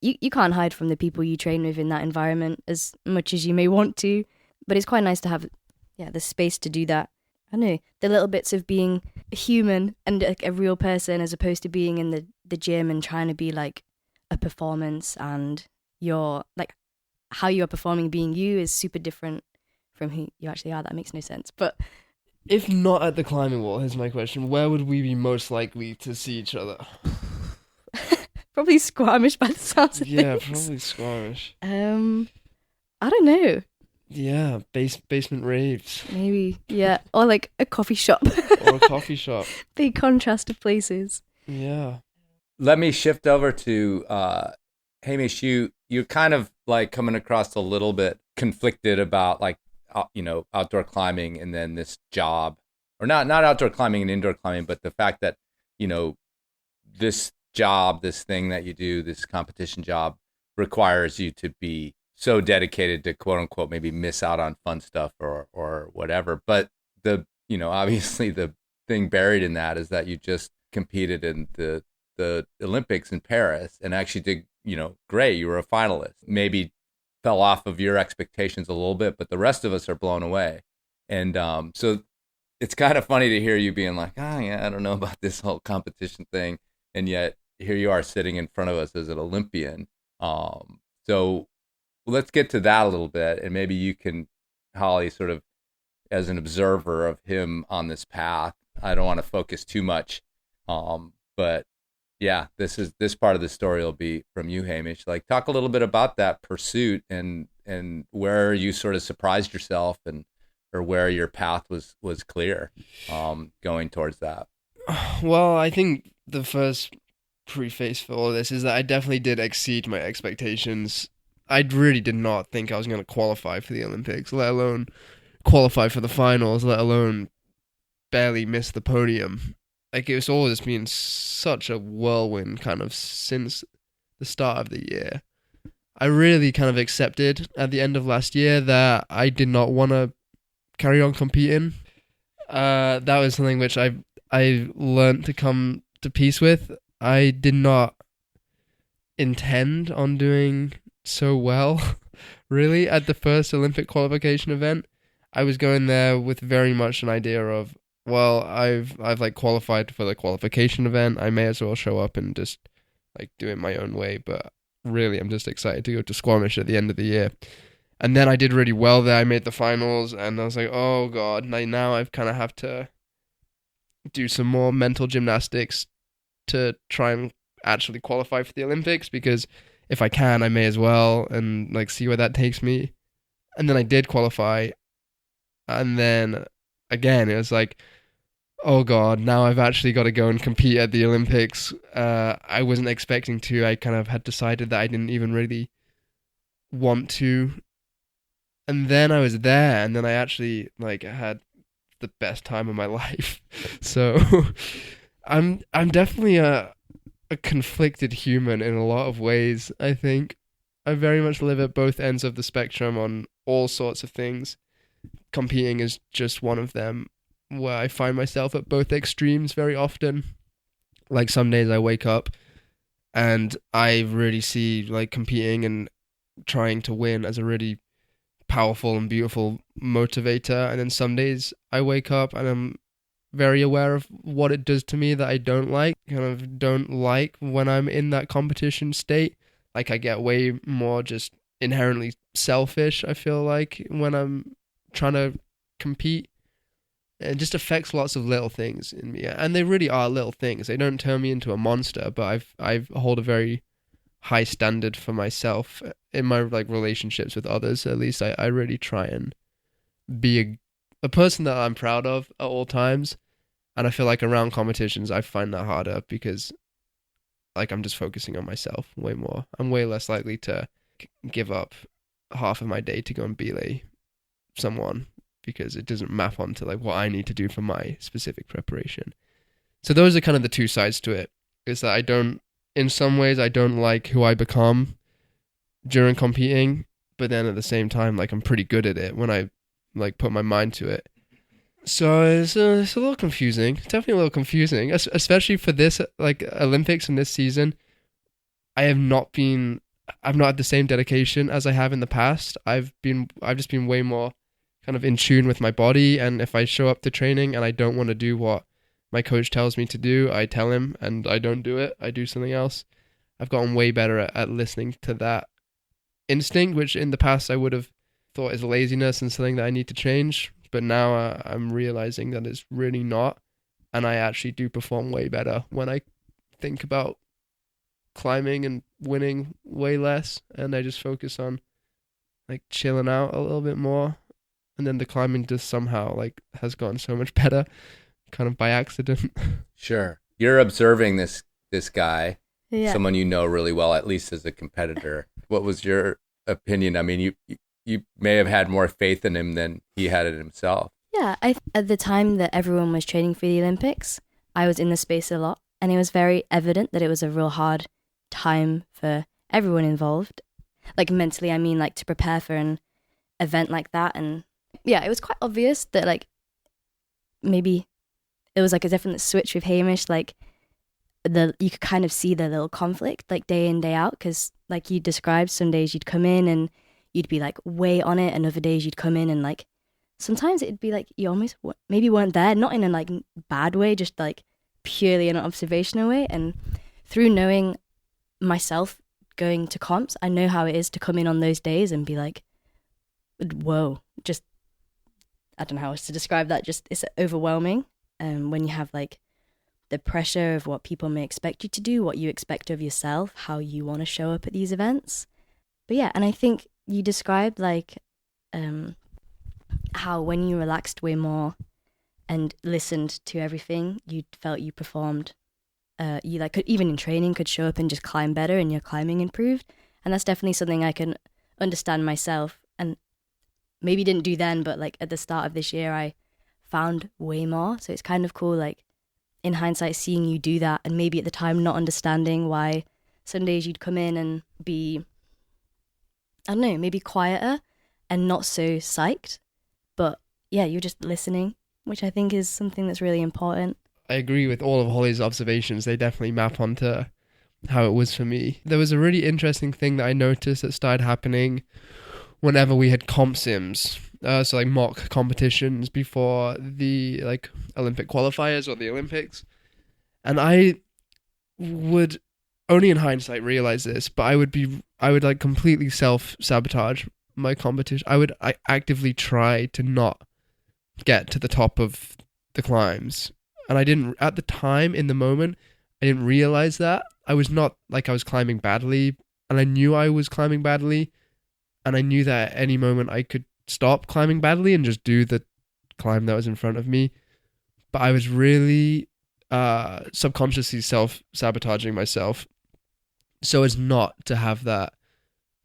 you can't hide from the people you train with in that environment as much as you may want to, but it's quite nice to have the space to do that. I know, the little bits of being human and like a real person as opposed to being in the gym and trying to be like a performance, and you're like how you are performing being you is super different from who you actually are. That makes no sense. But if not at the climbing wall, here's my question: where would we be most likely to see each other? Probably Squamish by the sounds of things. Yeah, probably Squamish. I don't know. Yeah, basement raves. Maybe, yeah. Or like a coffee shop. Or a coffee shop. Big contrast of places. Yeah. Let me shift over to Hamish. You're kind of like coming across a little bit conflicted about like outdoor climbing and then this job, or not outdoor climbing and indoor climbing, but the fact that this job, this thing that you do, this competition job, requires you to be so dedicated to quote unquote maybe miss out on fun stuff or whatever. But obviously the thing buried in that is that you just competed in the Olympics in Paris and actually did great. You were a finalist. Maybe fell off of your expectations a little bit, but the rest of us are blown away. And so it's kind of funny to hear you being like, I don't know about this whole competition thing, and yet here you are sitting in front of us as an Olympian. So let's get to that a little bit, and maybe you can, Holly, sort of as an observer of him on this path. I don't want to focus too much, but yeah, this part of the story will be from you, Hamish. Like, talk a little bit about that pursuit and where you sort of surprised yourself or where your path was clear going towards that. Well, I think the first preface for all of this is that I definitely did exceed my expectations. I really did not think I was going to qualify for the Olympics, let alone qualify for the finals, let alone barely miss the podium. Like, it was all just been such a whirlwind kind of since the start of the year. I really kind of accepted at the end of last year that I did not want to carry on competing. That was something which I learned to come to peace with. I did not intend on doing so well, really, at the first Olympic qualification event. I was going there with very much an idea of, well, I've like qualified for the qualification event. I may as well show up and just like do it my own way. But really am just excited to go to Squamish at the end of the year. And then I did really well there. I made the finals, and I was like, oh God, now I've kind of have to do some more mental gymnastics to try and actually qualify for the Olympics, because if I can, I may as well, and like see where that takes me. And then I did qualify, and then again, it was like, oh God, now I've actually got to go and compete at the Olympics. I wasn't expecting to. I kind of had decided that I didn't even really want to. And then I was there, and then I actually like had the best time of my life. So I'm definitely a conflicted human in a lot of ways, I think. I very much live at both ends of the spectrum on all sorts of things. Competing is just one of them, where I find myself at both extremes very often. Like some days I wake up and I really see like competing and trying to win as a really powerful and beautiful motivator, and then some days I wake up and I'm very aware of what it does to me that I don't like when I'm in that competition state. Like I get way more just inherently selfish, I feel like, when I'm trying to compete. It just affects lots of little things in me, and they really are little things. They don't turn me into a monster, but I hold a very high standard for myself in my like relationships with others. At least I really try and be a person that I'm proud of at all times. And I feel like around competitions I find that harder, because like I'm just focusing on myself way more. I'm way less likely to give up half of my day to go and belay someone, because it doesn't map onto like what I need to do for my specific preparation. So those are kind of the two sides to it. Is that in some ways I don't like who I become during competing, but then at the same time, like I'm pretty good at it when I like put my mind to it. So it's a little confusing. It's definitely a little confusing, especially for this like Olympics in this season. I've not had the same dedication as I have in the past. I've just been way more kind of in tune with my body, and if I show up to training and I don't want to do what my coach tells me to do, I tell him and I don't do it. I do something else. I've gotten way better at listening to that instinct, which in the past I would have thought is laziness and something that I need to change. But now I'm realizing that it's really not. And I actually do perform way better when I think about climbing and winning way less. And I just focus on like chilling out a little bit more. And then the climbing just somehow like has gotten so much better, kind of by accident. Sure. You're observing this guy, Yeah. someone you know really well, at least as a competitor. What was your opinion? I mean, you may have had more faith in him than he had in himself. Yeah, at the time that everyone was training for the Olympics, I was in the space a lot, and it was very evident that it was a real hard time for everyone involved. Like mentally, I mean, like to prepare for an event like that. And yeah, it was quite obvious that like maybe it was like a different switch with Hamish. Like you could kind of see the little conflict like day in, day out, because like you described, some days you'd come in and you'd be like way on it, and other days you'd come in and like sometimes it'd be like you almost maybe weren't there, not in a like bad way, just like purely in an observational way. And through knowing myself going to comps, I know how it is to come in on those days and be like, whoa, just I don't know how else to describe that, just it's overwhelming. When you have like the pressure of what people may expect you to do, what you expect of yourself, how you want to show up at these events. But yeah, and I think you described like how when you relaxed way more and listened to everything, you felt you performed. You like could, even in training, could show up and just climb better, and your climbing improved. And that's definitely something I can understand myself, and maybe didn't do then, but like at the start of this year, I found way more. So it's kind of cool, like in hindsight, seeing you do that, and maybe at the time not understanding why some days you'd come in and be, I don't know, maybe quieter and not so psyched. But yeah, you're just listening, which I think is something that's really important. I agree with all of Holly's observations. They definitely map onto how it was for me. There was a really interesting thing that I noticed that started happening whenever we had comp sims. So like mock competitions before the like Olympic qualifiers or the Olympics. And I would only in hindsight realize this, but I would like completely self-sabotage my competition. I actively try to not get to the top of the climbs. And I didn't, at the time, in the moment, I didn't realize that. I was not like I was climbing badly, and I knew I was climbing badly, and I knew that at any moment I could stop climbing badly and just do the climb that was in front of me. But I was really subconsciously self-sabotaging myself so as not to have that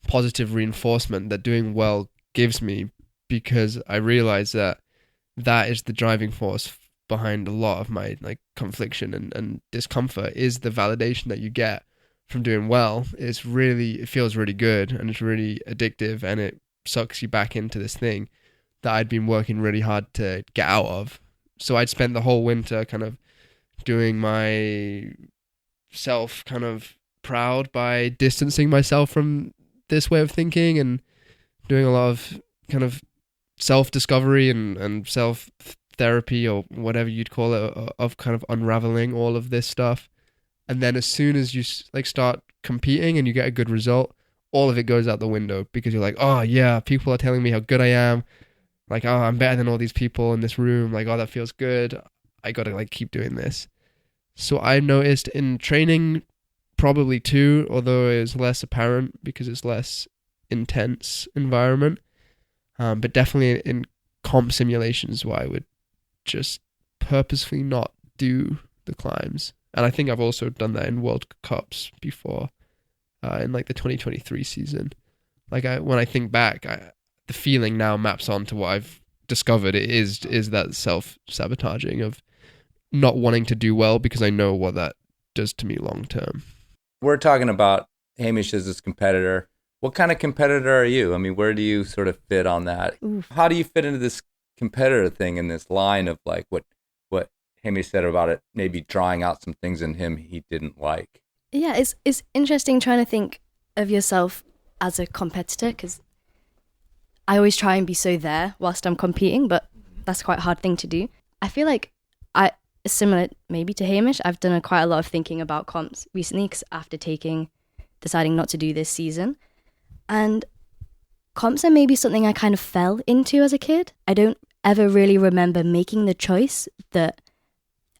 positive reinforcement that doing well gives me, because I realized that is the driving force behind a lot of my like confliction and discomfort, is the validation that you get from doing well. It feels really good, and it's really addictive, and it sucks you back into this thing that I'd been working really hard to get out of. So I'd spent the whole winter kind of doing myself kind of proud by distancing myself from this way of thinking, and doing a lot of kind of self-discovery and self-therapy, or whatever you'd call it, of kind of unraveling all of this stuff. And then as soon as you like start competing and you get a good result, all of it goes out the window, because you're like, oh yeah, people are telling me how good I am. Like, oh, I'm better than all these people in this room. Like, oh, that feels good. I got to like keep doing this. So I noticed in training probably too, although it was less apparent because it's less intense environment. But definitely in comp simulations where I would just purposefully not do the climbs. And I think I've also done that in World Cups before, in like the 2023 season. Like when I think back, the feeling now maps onto what I've discovered. It is that self-sabotaging of not wanting to do well because I know what that does to me long term. We're talking about Hamish as this competitor. What kind of competitor are you? I mean, where do you sort of fit on that? Oof. How do you fit into this competitor thing in this line of like what Hamish said about it, maybe drawing out some things in him he didn't like? Yeah, it's interesting trying to think of yourself as a competitor, because I always try and be so there whilst I'm competing, but that's quite a hard thing to do. I feel like similar maybe to Hamish, I've done quite a lot of thinking about comps recently, because after deciding not to do this season. And comps are maybe something I kind of fell into as a kid. I don't ever really remember making the choice that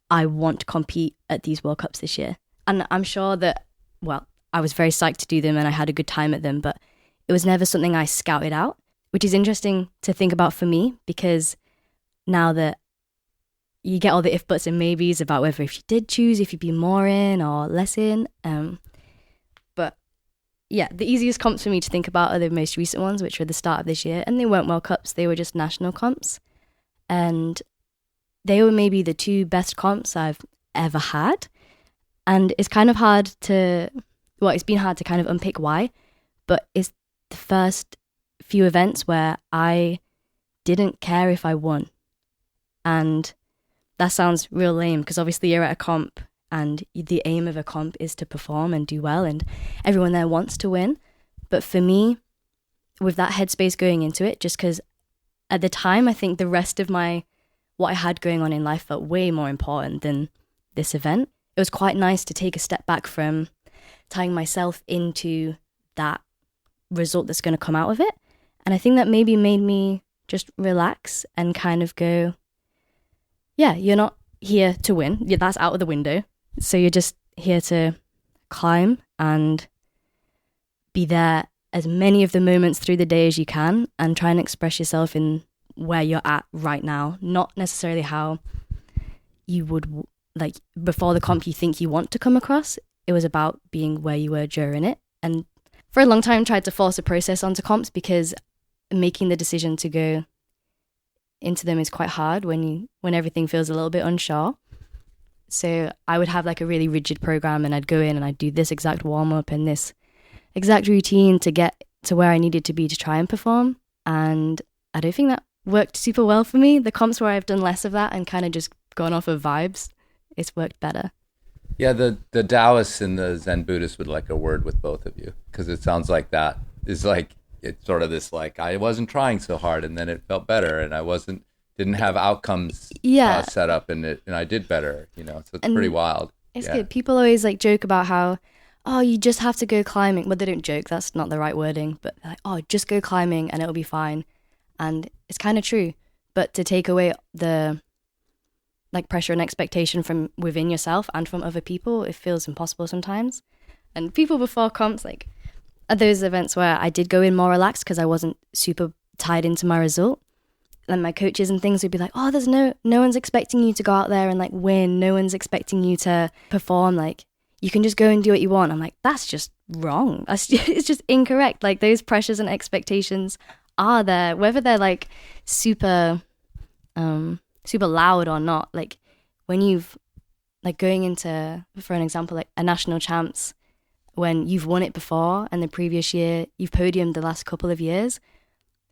I want to compete at these World Cups this year. And I'm sure that, well, I was very psyched to do them and I had a good time at them, but it was never something I scouted out, which is interesting to think about for me, because now that you get all the if, buts and maybes about whether if you did choose, if you'd be more in or less in. But yeah, the easiest comps for me to think about are the most recent ones, which were the start of this year. And they weren't World Cups, they were just national comps. And they were maybe the two best comps I've ever had. And it's kind of hard it's been hard to kind of unpick why, but it's the first few events where I didn't care if I won. And that sounds real lame, because obviously you're at a comp and the aim of a comp is to perform and do well, and everyone there wants to win. But for me, with that headspace going into it, just because at the time I think the rest of what I had going on in life felt way more important than this event, it was quite nice to take a step back from tying myself into that result that's going to come out of it. And I think that maybe made me just relax and kind of go, yeah, you're not here to win. That's out of the window. So you're just here to climb and be there as many of the moments through the day as you can, and try and express yourself in where you're at right now. Not necessarily how you would, like, before the comp you think you want to come across. It was about being where you were during it. And for a long time tried to force a process onto comps, because making the decision to go into them is quite hard when everything feels a little bit unsure. So I would have like a really rigid program, and I'd go in and I'd do this exact warm-up and this exact routine to get to where I needed to be to try and perform. And I don't think that worked super well for me. The comps where I've done less of that and kind of just gone off of vibes, it's worked better. Yeah, the Taoists and the Zen Buddhists would like a word with both of you, because it sounds like that is like, it's sort of this like, I wasn't trying so hard and then it felt better, and I didn't have outcomes set up and I did better, so it's pretty wild. It's good. People always like joke about how, oh, you just have to go climbing. Well, they don't joke, that's not the right wording, but like, oh, just go climbing and it'll be fine. And it's kind of true. But to take away the like pressure and expectation from within yourself and from other people, it feels impossible sometimes. And people before comps, like at those events where I did go in more relaxed because I wasn't super tied into my result, and my coaches and things would be like, oh, there's no one's expecting you to go out there and like win. No one's expecting you to perform. Like, you can just go and do what you want. I'm like, that's just wrong. It's just incorrect. Like, those pressures and expectations are there, whether they're like super loud or not. Like, when you've like going into, for an example, like a national champs, when you've won it before and the previous year you've podiumed the last couple of years,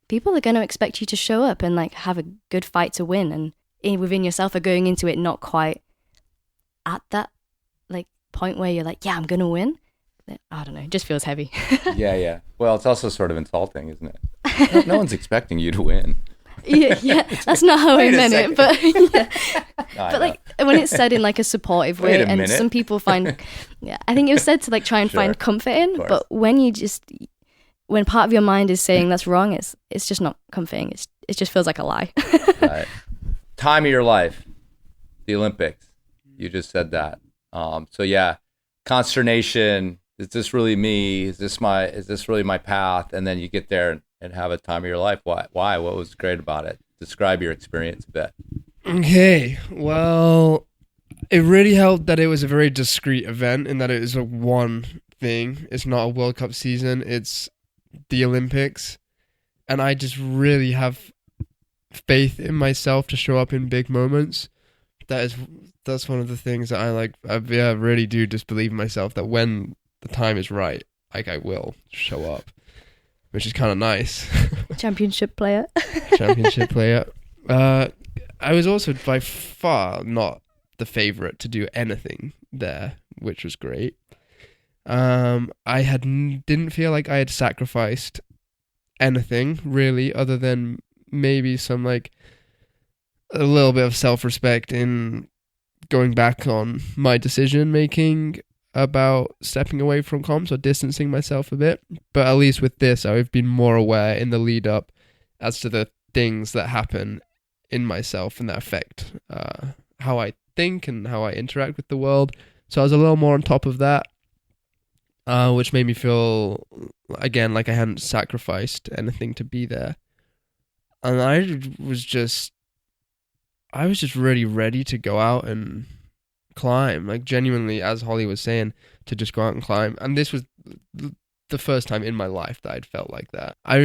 people are going to expect you to show up and like have a good fight to win, and within yourself are going into it not quite at that like point where you're like, yeah, I'm going to win. I don't know, it just feels heavy. Yeah. Well, it's also sort of insulting, isn't it? No one's expecting you to win. Yeah, that's not how I meant it, but yeah. No, but like when it's said in like a supportive way, and some people find, yeah, I think it was said to like try and find comfort in, but when part of your mind is saying that's wrong, it's just not comforting. It just feels like a lie. Right. Time of your life, the Olympics. You just said that. So yeah, consternation. Is this really me? Is this really my path? And then you get there and have a time of your life. Why? What was great about it? Describe your experience a bit. Okay, well, it really helped that it was a very discreet event and that it is a one thing. It's not a World Cup season. It's the Olympics. And I just really have faith in myself to show up in big moments. That's one of the things that I like. I really do just believe in myself that when the time is right, like, I will show up, which is kind of nice. Championship player. I was also by far not the favorite to do anything there, which was great. I didn't feel like I had sacrificed anything really, other than maybe some like a little bit of self-respect in going back on my decision making about stepping away from comps or distancing myself a bit. But at least with this, I've been more aware in the lead up as to the things that happen in myself and that affect how I think and how I interact with the world. So I was a little more on top of that, which made me feel, again, like I hadn't sacrificed anything to be there. And I was just really ready to go out and climb, like genuinely, as Holly was saying, to just go out and climb. And this was the first time in my life that I'd felt like that. I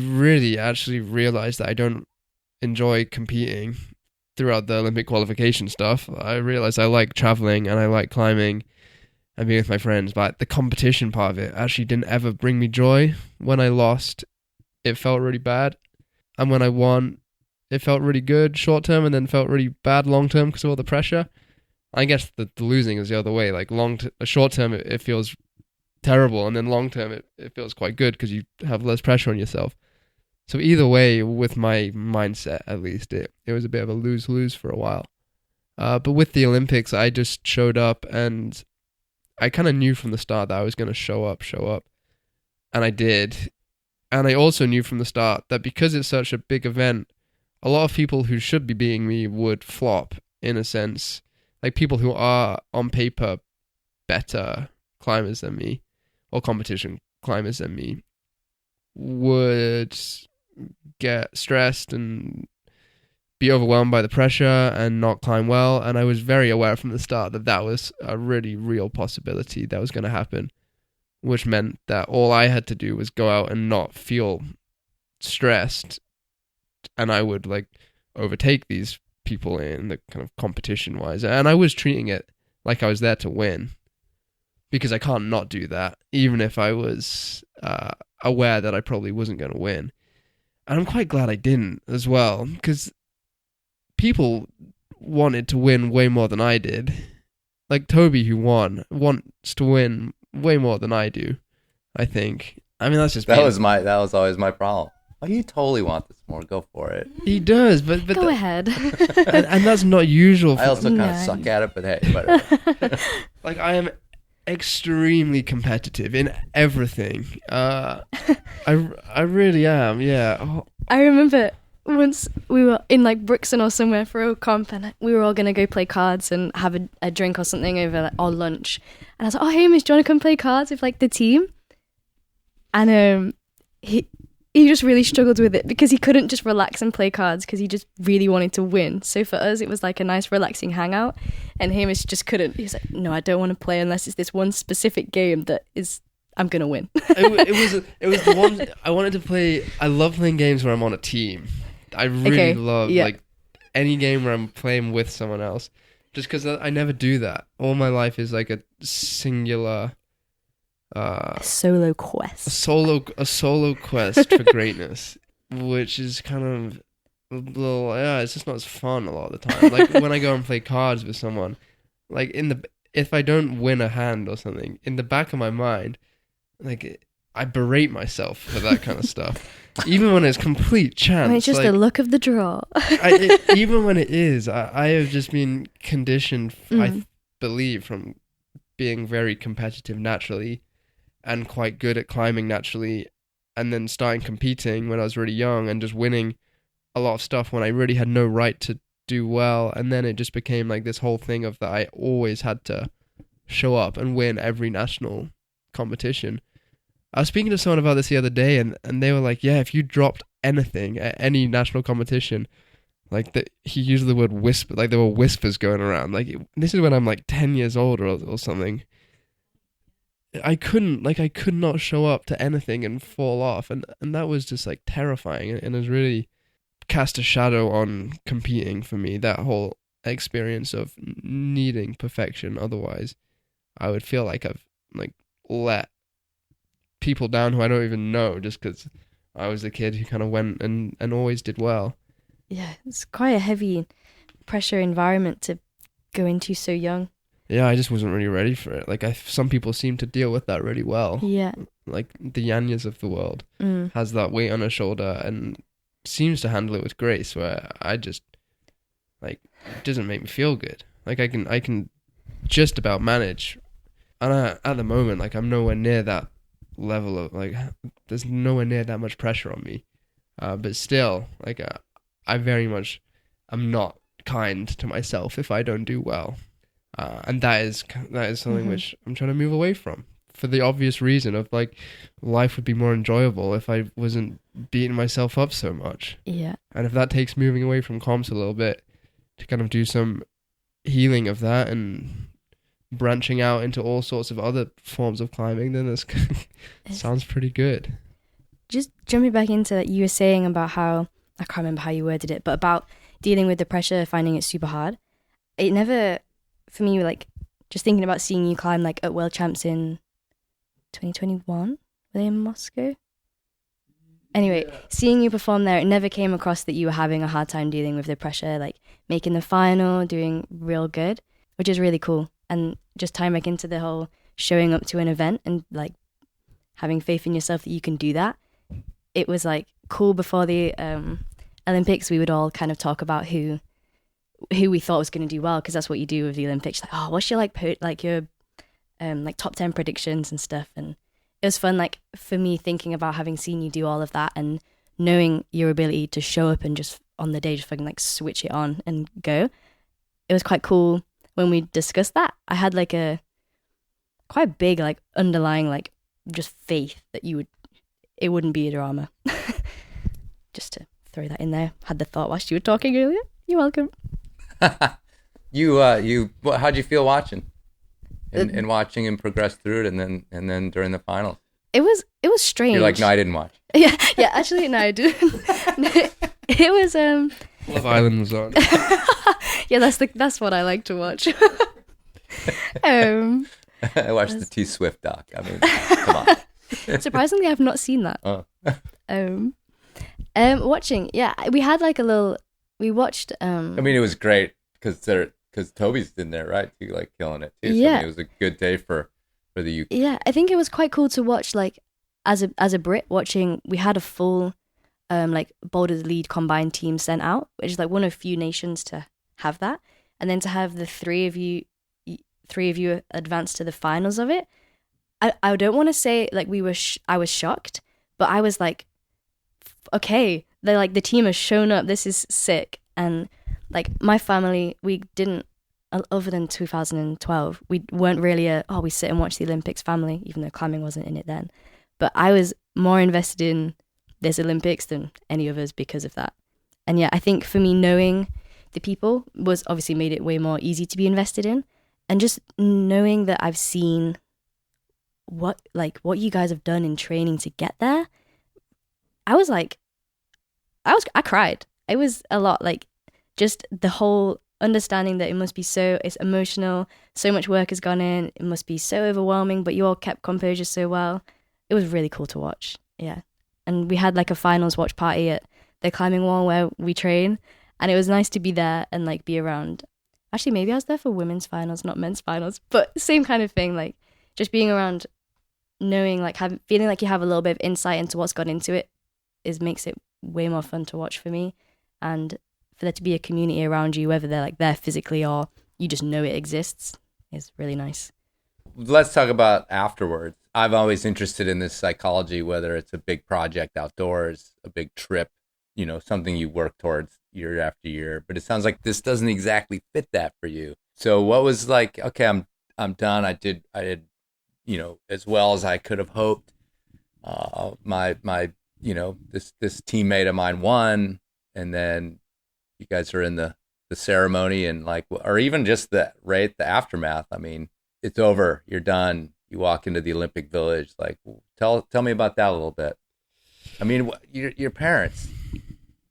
really actually realized that I don't enjoy competing throughout the Olympic qualification stuff. I realized I like traveling and I like climbing and being with my friends, but the competition part of it actually didn't ever bring me joy. When I lost, it felt really bad, and when I won, it felt really good short term and then felt really bad long term because of all the pressure. I guess the losing is the other way. Like short term, it feels terrible, and then long term, it feels quite good because you have less pressure on yourself. So either way, with my mindset, at least, it was a bit of a lose-lose for a while. But with the Olympics, I just showed up, and I kind of knew from the start that I was going to show up, and I did. And I also knew from the start that because it's such a big event, a lot of people who should be beating me would flop, in a sense. Like people who are on paper better climbers than me, or competition climbers than me, would get stressed and be overwhelmed by the pressure and not climb well. And I was very aware from the start that was a really real possibility that was going to happen, which meant that all I had to do was go out and not feel stressed, and I would like overtake these people in the kind of competition wise. And I was treating it like I was there to win, because I can't not do that, even if I was aware that I probably wasn't going to win. And I'm quite glad I didn't as well, because people wanted to win way more than I did. Like Toby, who wants to win way more than I do, I think. I mean, that's just that was always my problem. Oh, you totally want this more. Go for it. He does, but go ahead. and that's not usual. I also kind of suck at it, but hey, whatever. Like I am extremely competitive in everything. I really am. Yeah. Oh. I remember once we were in like Brixton or somewhere for a comp, and we were all gonna go play cards and have a drink or something over like, our lunch. And I was like, "Oh, Hamish, do you want to come play cards with like the team?" And he just really struggled with it because he couldn't just relax and play cards because he just really wanted to win. So for us, it was like a nice relaxing hangout, and Hamish just couldn't. He was like, "No, I don't want to play unless it's this one specific game that is I'm gonna win." it was the one I wanted to play. I love playing games where I'm on a team. I really love like any game where I'm playing with someone else, just because I never do that. All my life is like a singular. A solo quest. A solo quest for greatness, which is kind of a little, it's just not as fun a lot of the time. Like when I go and play cards with someone, like if I don't win a hand or something, in the back of my mind, like I berate myself for that kind of stuff. Even when it's complete chance. It's just like, the luck of the draw. Even when it is, I have just been conditioned, I believe, from being very competitive naturally and quite good at climbing naturally, and then starting competing when I was really young and just winning a lot of stuff when I really had no right to do well. And then it just became like this whole thing of that I always had to show up and win every national competition. I was speaking to someone about this the other day, and they were like, yeah, if you dropped anything at any national competition, like he used the word whisper, like there were whispers going around. Like this is when I'm like 10 years old or something. I could not show up to anything and fall off, and that was just like terrifying, and it was really cast a shadow on competing for me, that whole experience of needing perfection. Otherwise I would feel like I've like let people down who I don't even know just because I was a kid who kind of went and always did well. Yeah, it's quite a heavy pressure environment to go into so young. Yeah, I just wasn't really ready for it. Like, some people seem to deal with that really well. Yeah. Like, the Yanyas of the world has that weight on her shoulder and seems to handle it with grace, where I just, like, it doesn't make me feel good. Like, I can just about manage. And at the moment, like, I'm nowhere near that level of, like, there's nowhere near that much pressure on me. But still, like, I very much am not kind to myself if I don't do well. And that is something which I'm trying to move away from, for the obvious reason of like life would be more enjoyable if I wasn't beating myself up so much. Yeah. And if that takes moving away from comps a little bit to kind of do some healing of that and branching out into all sorts of other forms of climbing, then this sounds pretty good. Just jumping back into that, you were saying about how, I can't remember how you worded it, but about dealing with the pressure, finding it super hard. It never, for me, like, just thinking about seeing you climb, like, at World Champs in 2021, were they in Moscow? Anyway, seeing you perform there, it never came across that you were having a hard time dealing with the pressure, like, making the final, doing real good, which is really cool. And just tying back into the whole showing up to an event and, like, having faith in yourself that you can do that. It was, like, cool before the Olympics. We would all kind of talk about who we thought was going to do well, because that's what you do with the Olympics. Like, oh, what's your your top 10 predictions and stuff. And it was fun, like, for me, thinking about having seen you do all of that and knowing your ability to show up and just on the day just fucking like switch it on and go. It was quite cool when we discussed that. I had like a quite big like underlying like just faith that it wouldn't be a drama. Just to throw that in there. Had the thought whilst you were talking earlier. You're welcome. How'd you feel watching and watching him progress through it, and then during the finals? It was strange. You're like, no, I didn't watch. Yeah, actually, no, I didn't. It was Love Island was on. Yeah, that's what I like to watch. I watched the T Swift doc. I mean, come on. Surprisingly, I've not seen that. Oh. Watching, yeah, we had like we watched. I mean, it was great because Toby's in there, right? Too, like killing it too. So, yeah, I mean, it was a good day for the UK. Yeah, I think it was quite cool to watch. Like as a Brit watching, we had a full like Boulder Lead combined team sent out, which is like one of few nations to have that, and then to have the three of you three of you advanced to the finals of it. I don't want to say like I was shocked, but I was like, okay, they're like, the team has shown up. This is sick. And like my family, we didn't, other than 2012, we weren't really we sit and watch the Olympics family, even though climbing wasn't in it then. But I was more invested in this Olympics than any others because of that. And yeah, I think for me, knowing the people was obviously made it way more easy to be invested in. And just knowing that I've seen what you guys have done in training to get there, I cried. It was a lot, like just the whole understanding that it must be it's emotional, so much work has gone in, it must be so overwhelming, but you all kept composure so well. It was really cool to watch. Yeah. And we had like a finals watch party at the climbing wall where we train, and it was nice to be there and like be around. Actually, maybe I was there for women's finals, not men's finals, but same kind of thing, like just being around, knowing, like feeling like you have a little bit of insight into what's gone into it makes it way more fun to watch for me. And for there to be a community around you, whether they're like there physically or you just know it exists, is really nice. Let's talk about afterwards. I'm always interested in this psychology, whether it's a big project outdoors, a big trip, something you work towards year after year. But it sounds like this doesn't exactly fit that for you. So what was like, okay, I'm done. I did, as well as I could have hoped. My this teammate of mine won, and then you guys are in the ceremony and like, or even just the aftermath. I mean, it's over. You're done. You walk into the Olympic Village. Like, tell me about that a little bit. I mean, your parents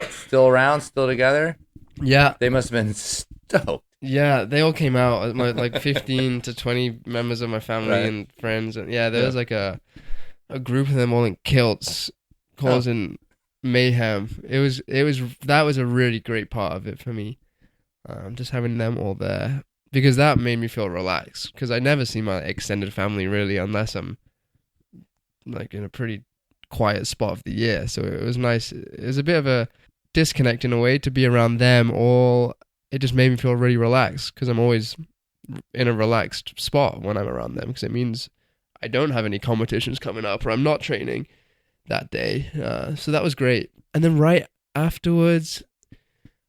still around, still together? Yeah, they must have been stoked. Yeah, they all came out. Like 15 to 20 members of my family and friends, and there was like a group of them all in kilts, causing mayhem. That was a really great part of it for me. Just having them all there, because that made me feel relaxed, because I never see my extended family really unless I'm like in a pretty quiet spot of the year. So it was nice. It was a bit of a disconnect in a way to be around them all. It just made me feel really relaxed, because I'm always in a relaxed spot when I'm around them, because it means I don't have any competitions coming up, or I'm not training that day. So that was great. And then right afterwards,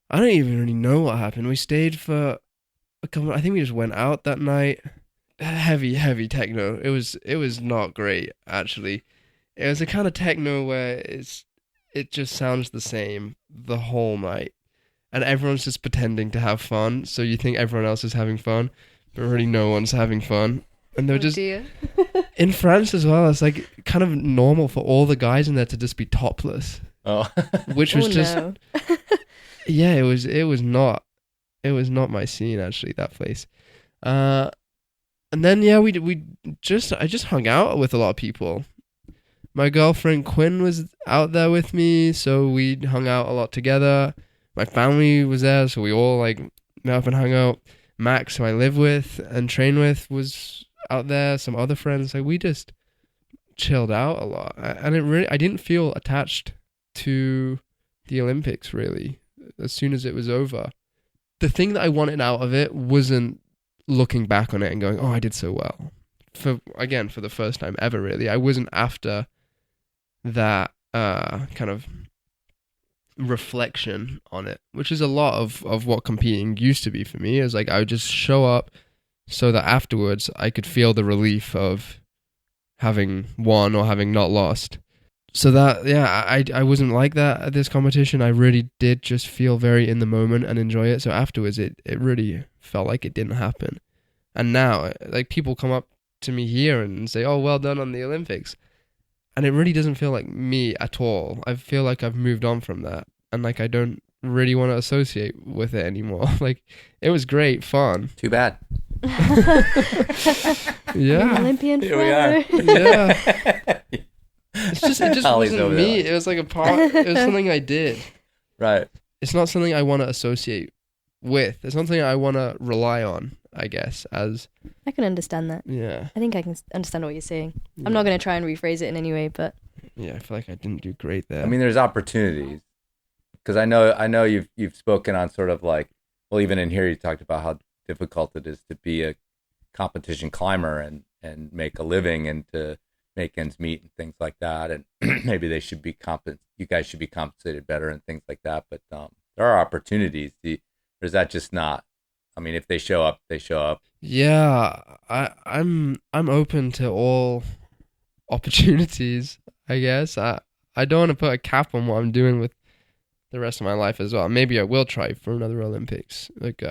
I don't even really know what happened. We stayed for I think we just went out that night. Heavy techno. It was not great, actually. It was a kind of techno where it just sounds the same the whole night, and everyone's just pretending to have fun. So you think everyone else is having fun, but really no one's having fun. And they're just in France as well. It's like kind of normal for all the guys in there to just be topless. Oh, which was yeah. It was not my scene, actually, that place. And then I just hung out with a lot of people. My girlfriend Quinn was out there with me, so we hung out a lot together. My family was there, so we all like met up and hung out. Max, who I live with and train with, was out there. Some other friends, like we just chilled out a lot, and I didn't feel attached to the Olympics really. As soon as it was over, the thing that I wanted out of it wasn't looking back on it and going, "Oh, I did so well." For the first time ever, really, I wasn't after that kind of reflection on it, which is a lot of what competing used to be for me. Is like I would just show up so that afterwards I could feel the relief of having won or having not lost. So that, I wasn't like that at this competition. I really did just feel very in the moment and enjoy it. So afterwards, it really felt like it didn't happen. And now, like, people come up to me here and say, "Oh, well done on the Olympics." And it really doesn't feel like me at all. I feel like I've moved on from that. And, like, I don't really want to associate with it anymore. Like, it was great fun. Too bad. Yeah. Olympian Here we are. Yeah. It just wasn't me. It was like a part. It was something I did. Right. It's not something I want to associate with. It's not something I want to rely on, I guess, as... I can understand that. Yeah. I think I can understand what you're saying. Yeah. I'm not going to try and rephrase it in any way, but... Yeah, I feel like I didn't do great there. I mean, there's opportunities. Because I know you've spoken on sort of like... Well, even in here, you talked about how difficult it is to be a competition climber and make a living and to make ends meet and things like that. And maybe they should be you guys should be compensated better and things like that. But there are opportunities. Or is that just not? I mean, if they show up, they show up. Yeah, I'm open to all opportunities, I guess. I don't want to put a cap on what I'm doing with the rest of my life as well. Maybe I will try for another Olympics. Like,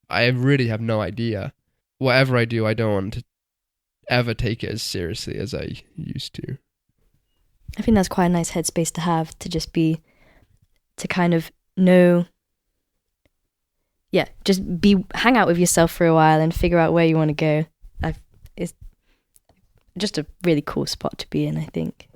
I really have no idea. Whatever I do, I don't want to ever take it as seriously as I used to. I think that's quite a nice headspace to have, to just be, to kind of know, hang out with yourself for a while and figure out where you want to go. It's just a really cool spot to be in, I think.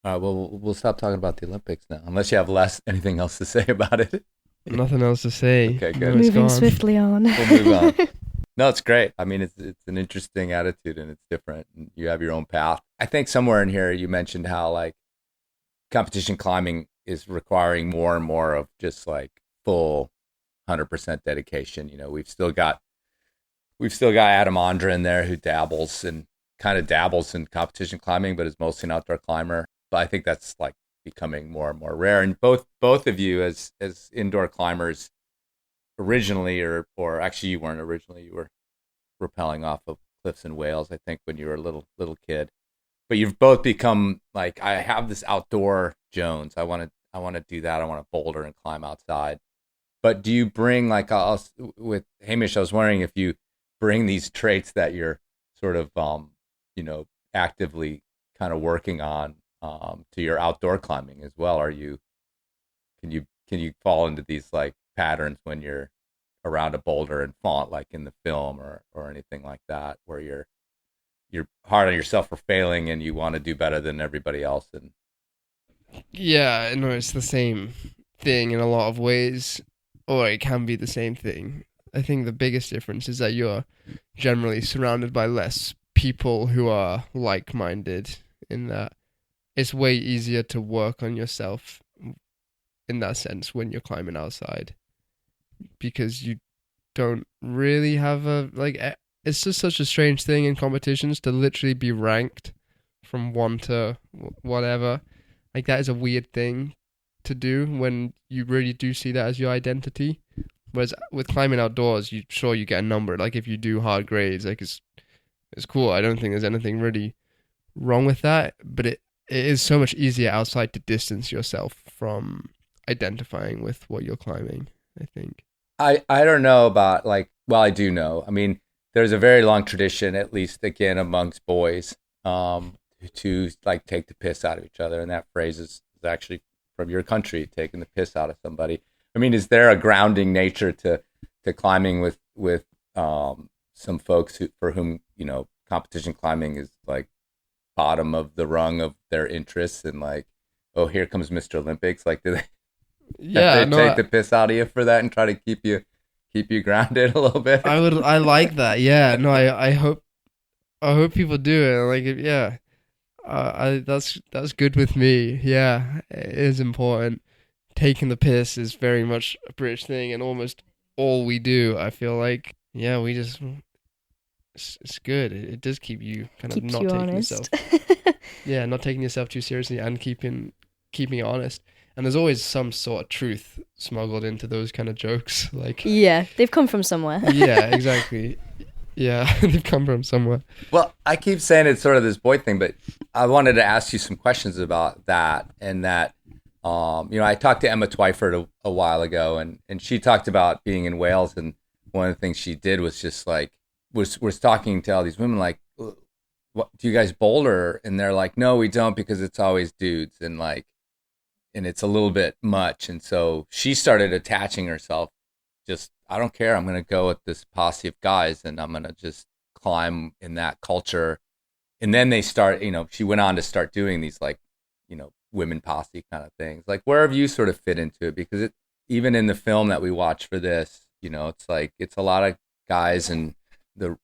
All right, well, we'll stop talking about the Olympics now, unless you have anything else to say about it. Nothing else to say. Okay, good. Moving swiftly on. We'll move on. No, it's great. I mean, it's an interesting attitude and it's different. And you have your own path. I think somewhere in here you mentioned how like competition climbing is requiring more and more of just like full 100% dedication. You know, we've still got Adam Ondra in there who dabbles in competition climbing, but is mostly an outdoor climber. But I think that's like becoming more and more rare. And both of you as indoor climbers originally, or actually you weren't originally, you were rappelling off of cliffs in Wales, I think, when you were a little kid. But you've both become like, I have this outdoor Jones. I want to do that. I want to boulder and climb outside. But do you bring with Hamish, I was wondering if you bring these traits that you're sort of actively kind of working on to your outdoor climbing as well. Can you fall into these like patterns when you're around a boulder and fall, like in the film or anything like that, where you're hard on yourself for failing and you want to do better than everybody else? And yeah, no, it's the same thing in a lot of ways, or it can be the same thing. I think the biggest difference is that you're generally surrounded by less people who are like-minded, in that it's way easier to work on yourself in that sense when you're climbing outside, because you don't really have it's just such a strange thing in competitions to literally be ranked from 1 to whatever. Like, that is a weird thing to do when you really do see that as your identity. Whereas with climbing outdoors, you get a number. Like, if you do hard grades, like, it's cool. I don't think there's anything really wrong with that, but it is so much easier outside to distance yourself from identifying with what you're climbing, I think. I don't know about I do know. I mean, there's a very long tradition, at least again amongst boys, to like take the piss out of each other. And that phrase is actually from your country, taking the piss out of somebody. I mean, is there a grounding nature to climbing with some folks for whom, competition climbing is like bottom of the rung of their interests, and like, oh, here comes Mr. Olympics? Like, do they, take the piss out of you for that and try to keep you grounded a little bit? I like that. Yeah, no, I hope people do it. Like, yeah, that's good with me. Yeah, it is important. Taking the piss is very much a British thing, and almost all we do, I feel like. Yeah, we just, it's good. It does keep you kind of not taking yourself. Yeah, not taking yourself too seriously and keeping it honest. And there's always some sort of truth smuggled into those kind of jokes. Like, yeah, they've come from somewhere. Yeah, exactly. Yeah, they've come from somewhere. Well, I keep saying it's sort of this boy thing, but I wanted to ask you some questions about that. And that, I talked to Emma Twyford a while ago, and she talked about being in Wales, and one of the things she did was just like, was talking to all these women like, what, do you guys boulder? And they're like, no, we don't, because it's always dudes, and it's a little bit much. And so she started attaching herself, just, I don't care, I'm going to go with this posse of guys, and I'm going to just climb in that culture. And then they start, she went on to start doing these women posse kind of things. Like, where have you sort of fit into it? Because even in the film that we watched for this, it's like, it's a lot of guys and the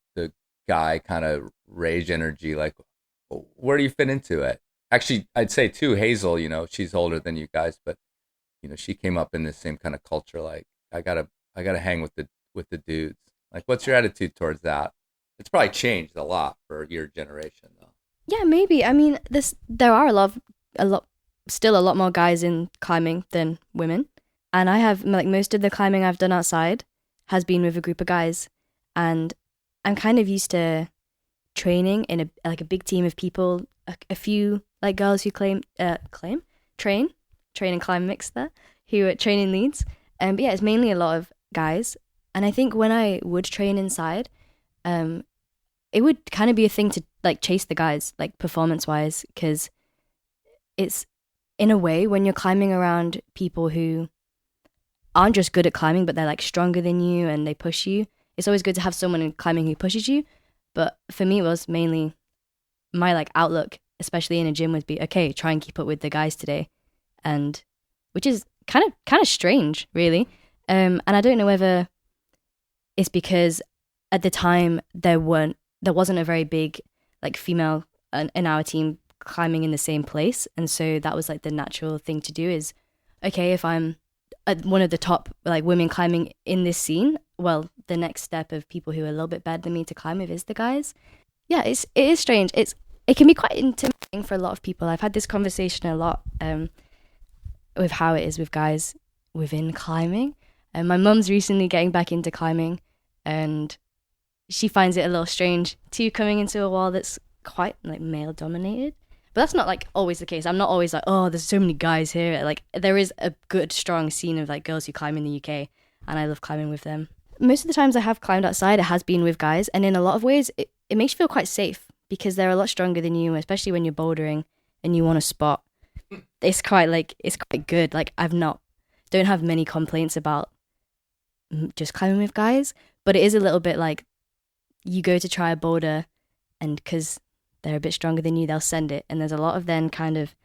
guy kind of rage energy. Like, where do you fit into it? Actually, I'd say too, Hazel, she's older than you guys, but she came up in the same kind of culture. Like, I gotta hang with the dudes. Like, what's your attitude towards that? It's probably changed a lot for your generation, though. Yeah, maybe. I mean, there are still a lot more guys in climbing than women. And I have, like, most of the climbing I've done outside has been with a group of guys. And I'm kind of used to training in a big team of people, a few, like, girls who train and climb mix there, who are training leads. But yeah, it's mainly a lot of guys. And I think when I would train inside, it would kind of be a thing to, like, chase the guys, like, performance-wise, because it's, in a way, when you're climbing around people who aren't just good at climbing, but they're, like, stronger than you and they push you, it's always good to have someone in climbing who pushes you. But for me, it was mainly my, like, outlook, especially in a gym, would be, okay, try and keep up with the guys today, and which is kind of strange, really. And I don't know whether it's because at the time there wasn't a very big, like, female in our team climbing in the same place, and so that was, like, the natural thing to do is, okay, if I'm one of the top, like, women climbing in this scene, well, the next step of people who are a little bit better than me to climb with is the guys. Yeah, it is strange. It can be quite intimidating for a lot of people. I've had this conversation a lot with how it is with guys within climbing. And my mum's recently getting back into climbing, and she finds it a little strange too, coming into a wall that's quite, like, male dominated. But that's not, like, always the case. I'm not always like, oh, there's so many guys here. Like, there is a good, strong scene of, like, girls who climb in the UK, and I love climbing with them. Most of the times I have climbed outside, it has been with guys, and in a lot of ways, it makes you feel quite safe because they're a lot stronger than you, especially when you're bouldering and you want a spot. It's quite good. Like, don't have many complaints about just climbing with guys, but it is a little bit like, you go to try a boulder, and because they're a bit stronger than you, they'll send it. And there's a lot of then kind of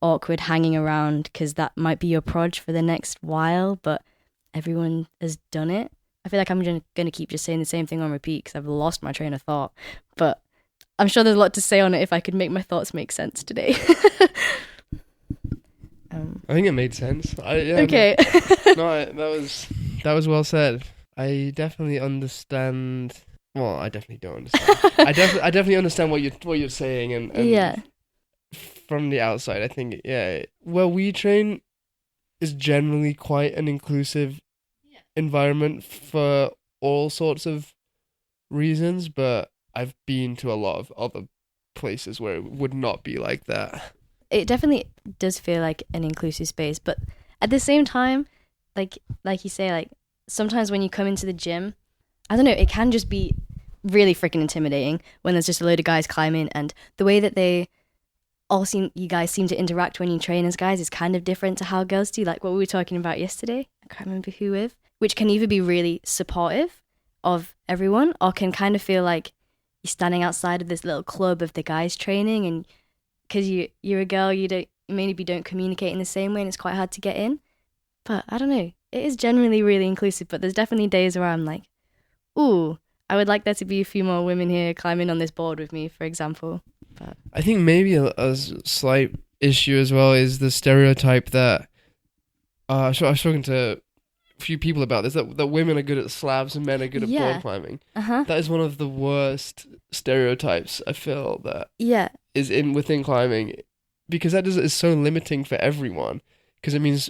awkward hanging around because that might be your proj for the next while, but everyone has done it. I feel like I'm going to keep just saying the same thing on repeat because I've lost my train of thought. But I'm sure there's a lot to say on it if I could make my thoughts make sense today. I think it made sense. Okay. No, that was well said. I definitely understand. Well, I definitely don't understand. I definitely understand what you're saying, and yeah. From the outside, I think where we train is generally quite an inclusive environment for all sorts of reasons, but I've been to a lot of other places where it would not be like that. It definitely does feel like an inclusive space, but at the same time, like you say, like, sometimes when you come into the gym, I don't know, it can just be really freaking intimidating when there's just a load of guys climbing, and the way that you guys seem to interact when you train as guys is kind of different to how girls do, like what we were talking about yesterday. I can't remember who with, which can either be really supportive of everyone or can kind of feel like you're standing outside of this little club of the guys training, and because you're a girl, you don't communicate in the same way, and it's quite hard to get in. But I don't know, it is generally really inclusive, but there's definitely days where I'm like, ooh, I would like there to be a few more women here climbing on this board with me, for example. But I think maybe a slight issue as well is the stereotype that I was talking to a few people about this, that women are good at slabs and men are good at board climbing. Uh-huh. That is one of the worst stereotypes I feel that is within climbing, because that is so limiting for everyone. Because it means,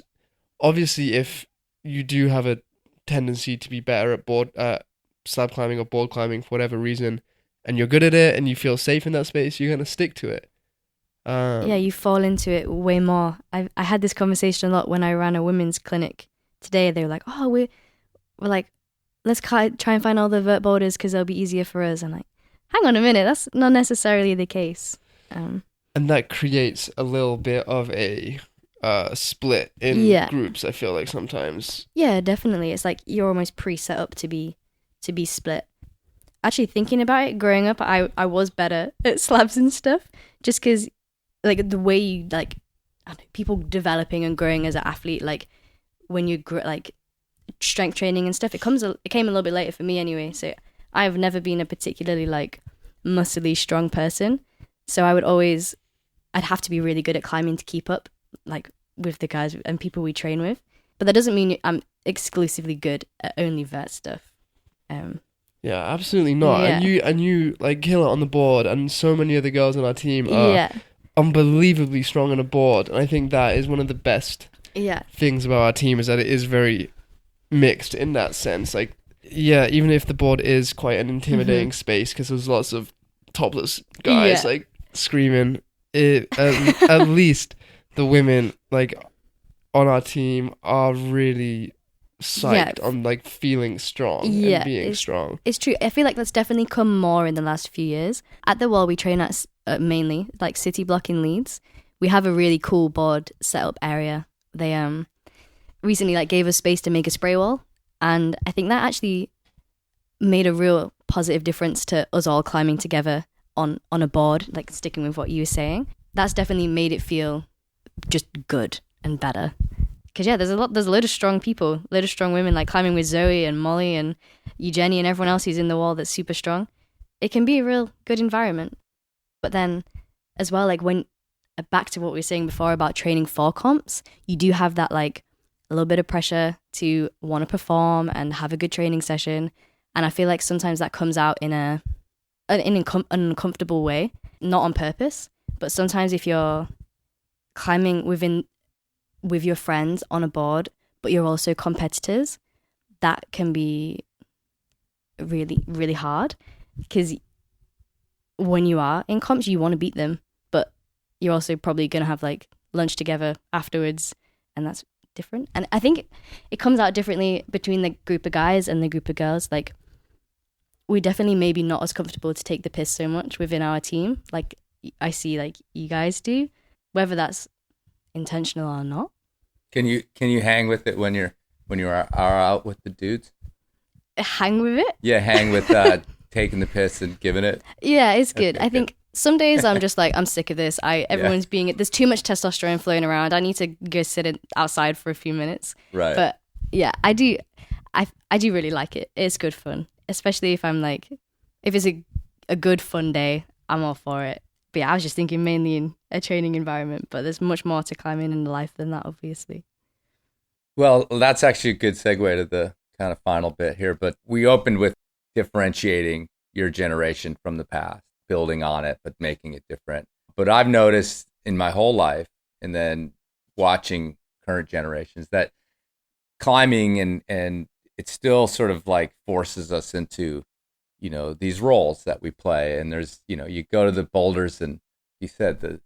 obviously, if you do have a tendency to be better at slab climbing or board climbing for whatever reason, and you're good at it and you feel safe in that space, you're going to stick to it. You fall into it way more. I had this conversation a lot when I ran a women's clinic today. They were like, oh, we're like, let's try and find all the vert boulders because they'll be easier for us. I'm like, hang on a minute, that's not necessarily the case. And that creates a little bit of a split in groups, I feel like sometimes. Yeah, definitely. It's like you're almost pre-set up to be split. Actually, thinking about it, growing up, I was better at slabs and stuff, just because, like, the way you, like, I don't know, people developing and growing as an athlete, like, when you like strength training and stuff, it came a little bit later for me anyway. So I've never been a particularly, like, muscly strong person. So I'd have to be really good at climbing to keep up, like, with the guys and people we train with. But that doesn't mean I'm exclusively good at only vert stuff. Yeah, absolutely not. Yeah. And you like kill it on the board, and so many of the girls on our team are unbelievably strong on a board. And I think that is one of the best things about our team, is that it is very mixed in that sense. Like, yeah, even if the board is quite an intimidating space because there's lots of topless guys like screaming, at least the women like on our team are really psyched on like feeling strong and being strong. It's true. I feel like that's definitely come more in the last few years. At the Wall, we train at mainly like City Block in Leeds. We have a really cool board setup area. They recently like gave us space to make a spray wall, and I think that actually made a real positive difference to us all climbing together on a board, like sticking with what you were saying. That's definitely made it feel just good and better. Because there's a load of strong people, a load of strong women like climbing with Zoe and Molly and Eugenie and everyone else who's in the wall that's super strong. It can be a real good environment. But then as well, like when back to what we were saying before about training for comps, you do have that like a little bit of pressure to want to perform and have a good training session. And I feel like sometimes that comes out in an uncomfortable way, not on purpose, but sometimes if you're climbing with your friends on a board, but you're also competitors, that can be really, really hard, because when you are in comps, you want to beat them, but you're also probably going to have like lunch together afterwards, and that's different. And I think it comes out differently between the group of guys and the group of girls. Like, we definitely maybe not as comfortable to take the piss so much within our team, like I see like you guys do, whether that's intentional or not. Can you hang with it when you are out with the dudes? Hang with it? Yeah, hang with taking the piss and giving it. Yeah, it's good. Okay, I think some days I'm just like, I'm sick of this. Everyone's being, there's too much testosterone floating around. I need to go sit outside for a few minutes. Right. But yeah, I do really like it. It's good fun, especially if I'm like, if it's a good fun day, I'm all for it. But yeah, I was just thinking mainly in a training environment, but there's much more to climbing in life than that, obviously. Well, that's actually a good segue to the kind of final bit here, but we opened with differentiating your generation from the past, building on it, but making it different. But I've noticed in my whole life, and then watching current generations, that climbing and it still sort of like forces us into, you know, these roles that we play. And there's, you know, you go to the boulders and you said the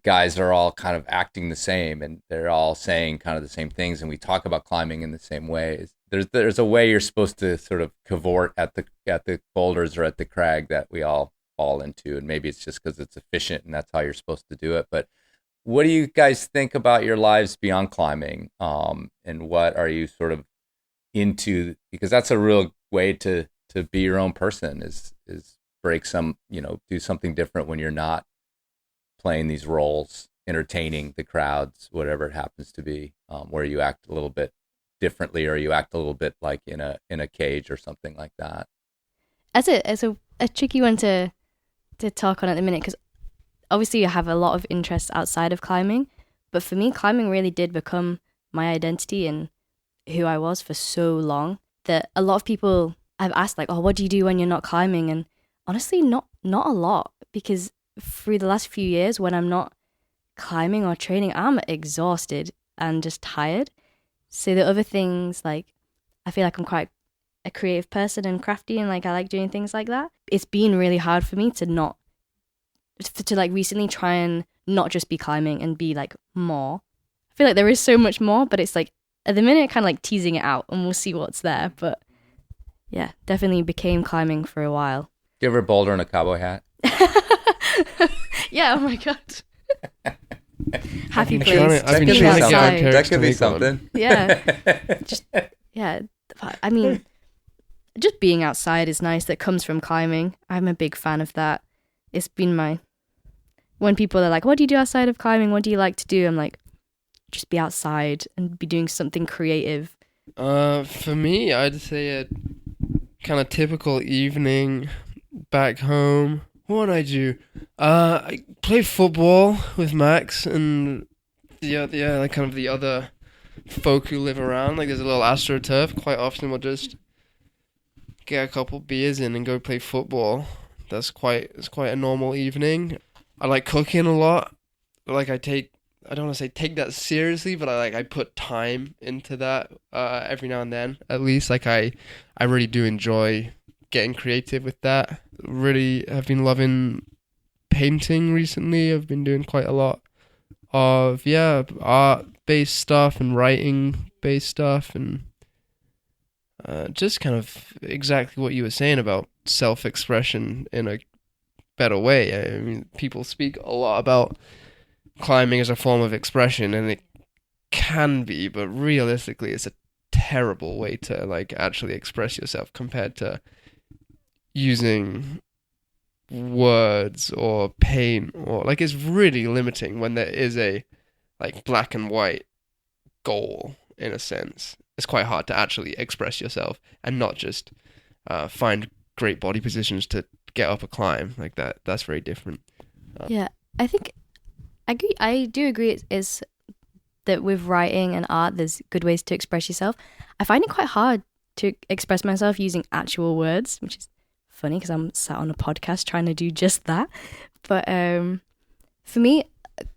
guys are all kind of acting the same and they're all saying kind of the same things. And we talk about climbing in the same ways. There's a way you're supposed to sort of cavort at the boulders or at the crag that we all fall into. And maybe it's just because it's efficient and that's how you're supposed to do it. But what do you guys think about your lives beyond climbing? And what are you sort of into? Because that's a real way to be your own person, is break some, you know, do something different when you're not playing these roles, entertaining the crowds, whatever it happens to be, where you act a little bit differently, or you act a little bit like in a cage or something like that. As a tricky one to talk on at the minute, because obviously I have a lot of interests outside of climbing, but for me, climbing really did become my identity and who I was for so long that a lot of people I've asked, like, oh, what do you do when you're not climbing? And honestly, not a lot, because through the last few years when I'm not climbing or training, I'm exhausted and just tired. So the other things, like, I feel like I'm quite a creative person and crafty, and like I like doing things like that. It's been really hard for me to like recently try and not just be climbing and be like more. I feel like there is so much more, but it's like at the minute kind of like teasing it out, and we'll see what's there. But yeah, definitely became climbing for a while. Do you ever boulder in a cowboy hat? Yeah, oh my god. Happy place. I've been trying to get that could be something. Yeah. I mean, just being outside is nice. That comes from climbing. I'm a big fan of that. It's been when people are like, what do you do outside of climbing? What do you like to do? I'm like, just be outside and be doing something creative. For me, I'd say a kind of typical evening back home. What would I do? I play football with Max and like kind of the other folk who live around. Like, there's a little AstroTurf. Quite often we'll just get a couple beers in and go play football. It's quite a normal evening. I like cooking a lot. Like I don't want to say take that seriously, but I put time into that every now and then. At least like I really do enjoy getting creative with that. Really have been loving painting recently. I've been doing quite a lot of art-based stuff and writing-based stuff, and just kind of exactly what you were saying about self-expression in a better way. I mean, people speak a lot about climbing as a form of expression, and it can be, but realistically it's a terrible way to like actually express yourself compared to using words or paint, or like it's really limiting when there is a like black and white goal. In a sense, it's quite hard to actually express yourself and not just find great body positions to get up a climb like that. That's very different. Yeah, I think I do agree is that with writing and art there's good ways to express yourself. I find it quite hard to express myself using actual words, which is funny because I'm sat on a podcast trying to do just that. But for me,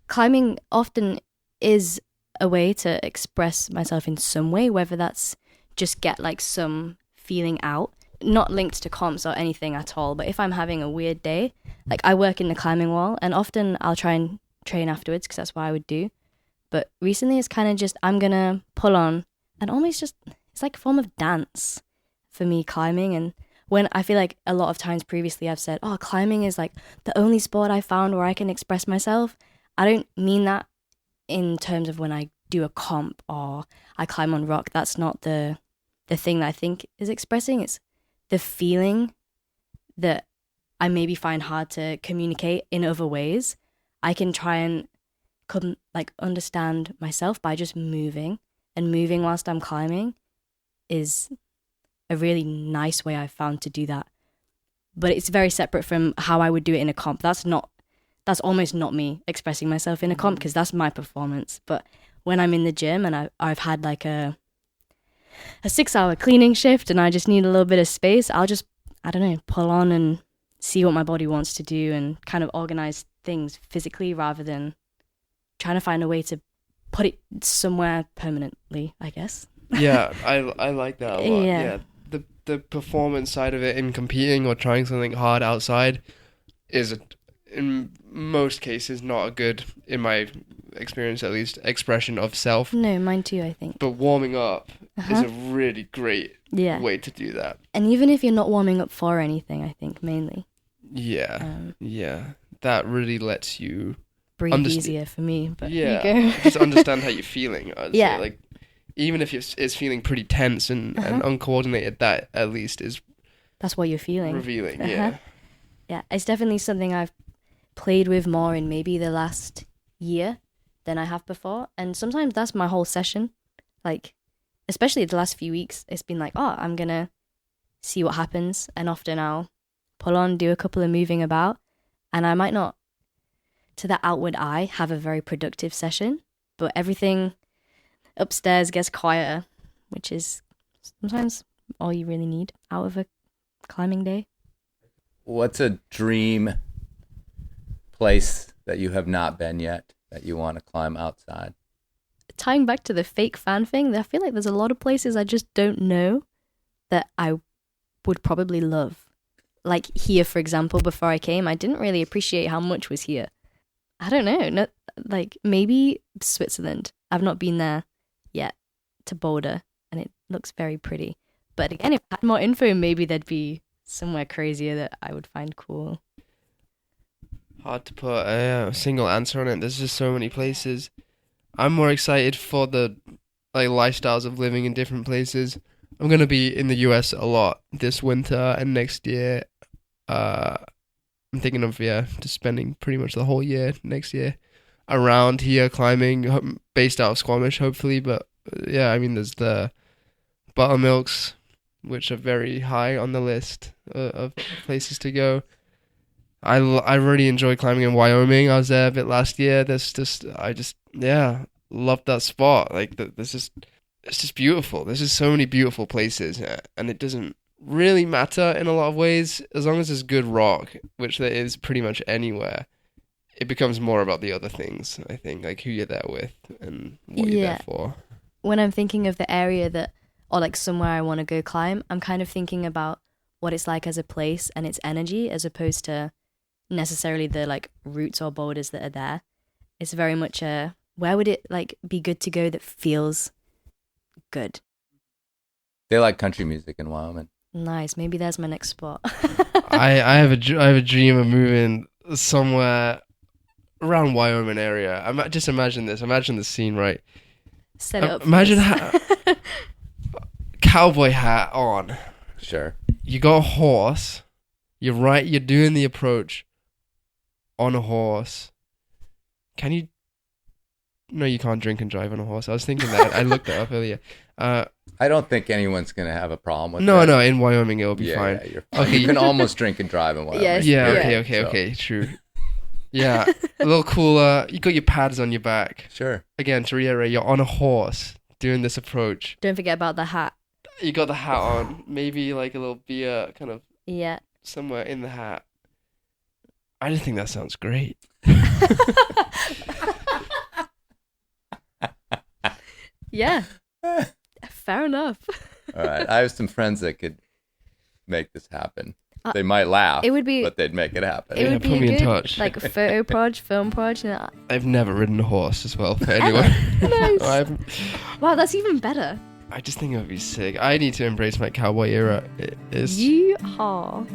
climbing often is a way to express myself in some way, whether that's just get like some feeling out, not linked to comps or anything at all. But if I'm having a weird day, like I work in the climbing wall and often I'll try and train afterwards because that's what I would do. But recently it's kind of just, I'm going to pull on and almost just, it's like a form of dance for me, climbing. And when I feel like a lot of times previously I've said, oh, climbing is like the only sport I found where I can express myself. I don't mean that in terms of when I do a comp or I climb on rock. That's not the thing that I think is expressing. It's the feeling that I maybe find hard to communicate in other ways. I can try and understand myself by just moving, and moving whilst I'm climbing is a really nice way I've found to do that. But it's very separate from how I would do it in a comp. That's almost not me expressing myself in a comp because that's my performance. But when I'm in the gym and I've had like a 6-hour cleaning shift and I just need a little bit of space, I'll just, I don't know, pull on and see what my body wants to do and kind of organize things physically rather than trying to find a way to put it somewhere permanently, I guess. Yeah, I like that a lot. Yeah. The performance side of it in competing or trying something hard outside is in most cases not a good, in my experience at least, expression of self. No, mine too, I think. But warming up is a really great way to do that. And even if you're not warming up for anything, I think mainly. Yeah. That really lets you breathe easier for me. But yeah, you go. just understand how you're feeling. I'd say. Like, even if it's feeling pretty tense and uncoordinated, that at least is... That's what you're feeling. Revealing, yeah. Yeah, it's definitely something I've played with more in maybe the last year than I have before. And sometimes that's my whole session. Like, especially the last few weeks, it's been like, oh, I'm going to see what happens. And often I'll pull on, do a couple of moving about. And I might not, to the outward eye, have a very productive session. But everything upstairs gets quieter, which is sometimes all you really need out of a climbing day. What's a dream place that you have not been yet that you want to climb outside? Tying back to the fake fan thing, I feel like there's a lot of places I just don't know that I would probably love. Like here, for example, before I came, I didn't really appreciate how much was here. I don't know, like maybe Switzerland. I've not been there yet to Boulder, and it looks very pretty. But again, if I had more info, maybe there'd be somewhere crazier that I would find cool. Hard to put a single answer on it. There's just so many places. I'm more excited for the lifestyles of living in different places. I'm going to be in the US a lot this winter and next year. I'm thinking of, just spending pretty much the whole year next year around here climbing, based out of Squamish, hopefully. But I mean, there's the buttermilks, which are very high on the list of places to go. I really enjoy climbing in Wyoming. I was there a bit last year. Love that spot. Like, it's just beautiful. There's just so many beautiful places, and it doesn't really matter in a lot of ways. As long as there's good rock, which there is pretty much anywhere, it becomes more about the other things, I think, like who you're there with and what you're there for. When I'm thinking of the area that, or like somewhere I want to go climb, I'm kind of thinking about what it's like as a place and its energy, as opposed to necessarily the like routes or boulders that are there. It's very much where would it like be good to go that feels good? They like country music in Wyoming. Nice. Maybe there's my next spot. I have a dream of moving somewhere around Wyoming area. Just imagine this. Imagine the scene, right? Set it up. Imagine cowboy hat on. Sure. You got a horse. You're doing the approach on a horse. Can you? No, you can't drink and drive on a horse. I was thinking that. I looked it up earlier. I don't think anyone's going to have a problem with that. No, in Wyoming it'll be fine. Yeah, you're fine. Okay. You can almost drink and drive in Wyoming. Okay, true. Yeah, a little cooler. You got your pads on your back. Sure. Again, to reiterate, you're on a horse doing this approach. Don't forget about the hat. You got the hat on. Maybe like a little beer kind of somewhere in the hat. I just think that sounds great. Yeah. Fair enough. All right. I have some friends that could make this happen. They might laugh, but they'd make it happen. It would be put me good, in touch. like photo proj, film proj. I've never ridden a horse as well, but anyway. Nice. Wow, that's even better. I just think it would be sick. I need to embrace my cowboy era. Yeehaw.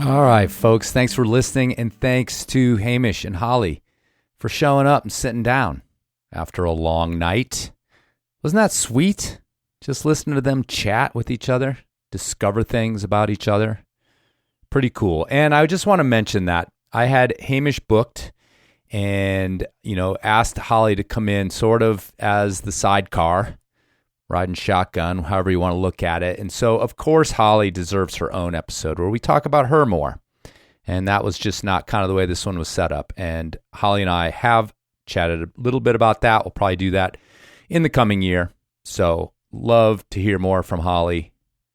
All right, folks, thanks for listening, and thanks to Hamish and Holly for showing up and sitting down after a long night. Wasn't that sweet? Just listening to them chat with each other, discover things about each other. Pretty cool. And I just want to mention that I had Hamish booked and, asked Holly to come in sort of as the sidecar, riding shotgun, however you want to look at it. And so, of course, Holly deserves her own episode where we talk about her more. And that was just not kind of the way this one was set up. And Holly and I have chatted a little bit about that. We'll probably do that in the coming year. So love to hear more from Holly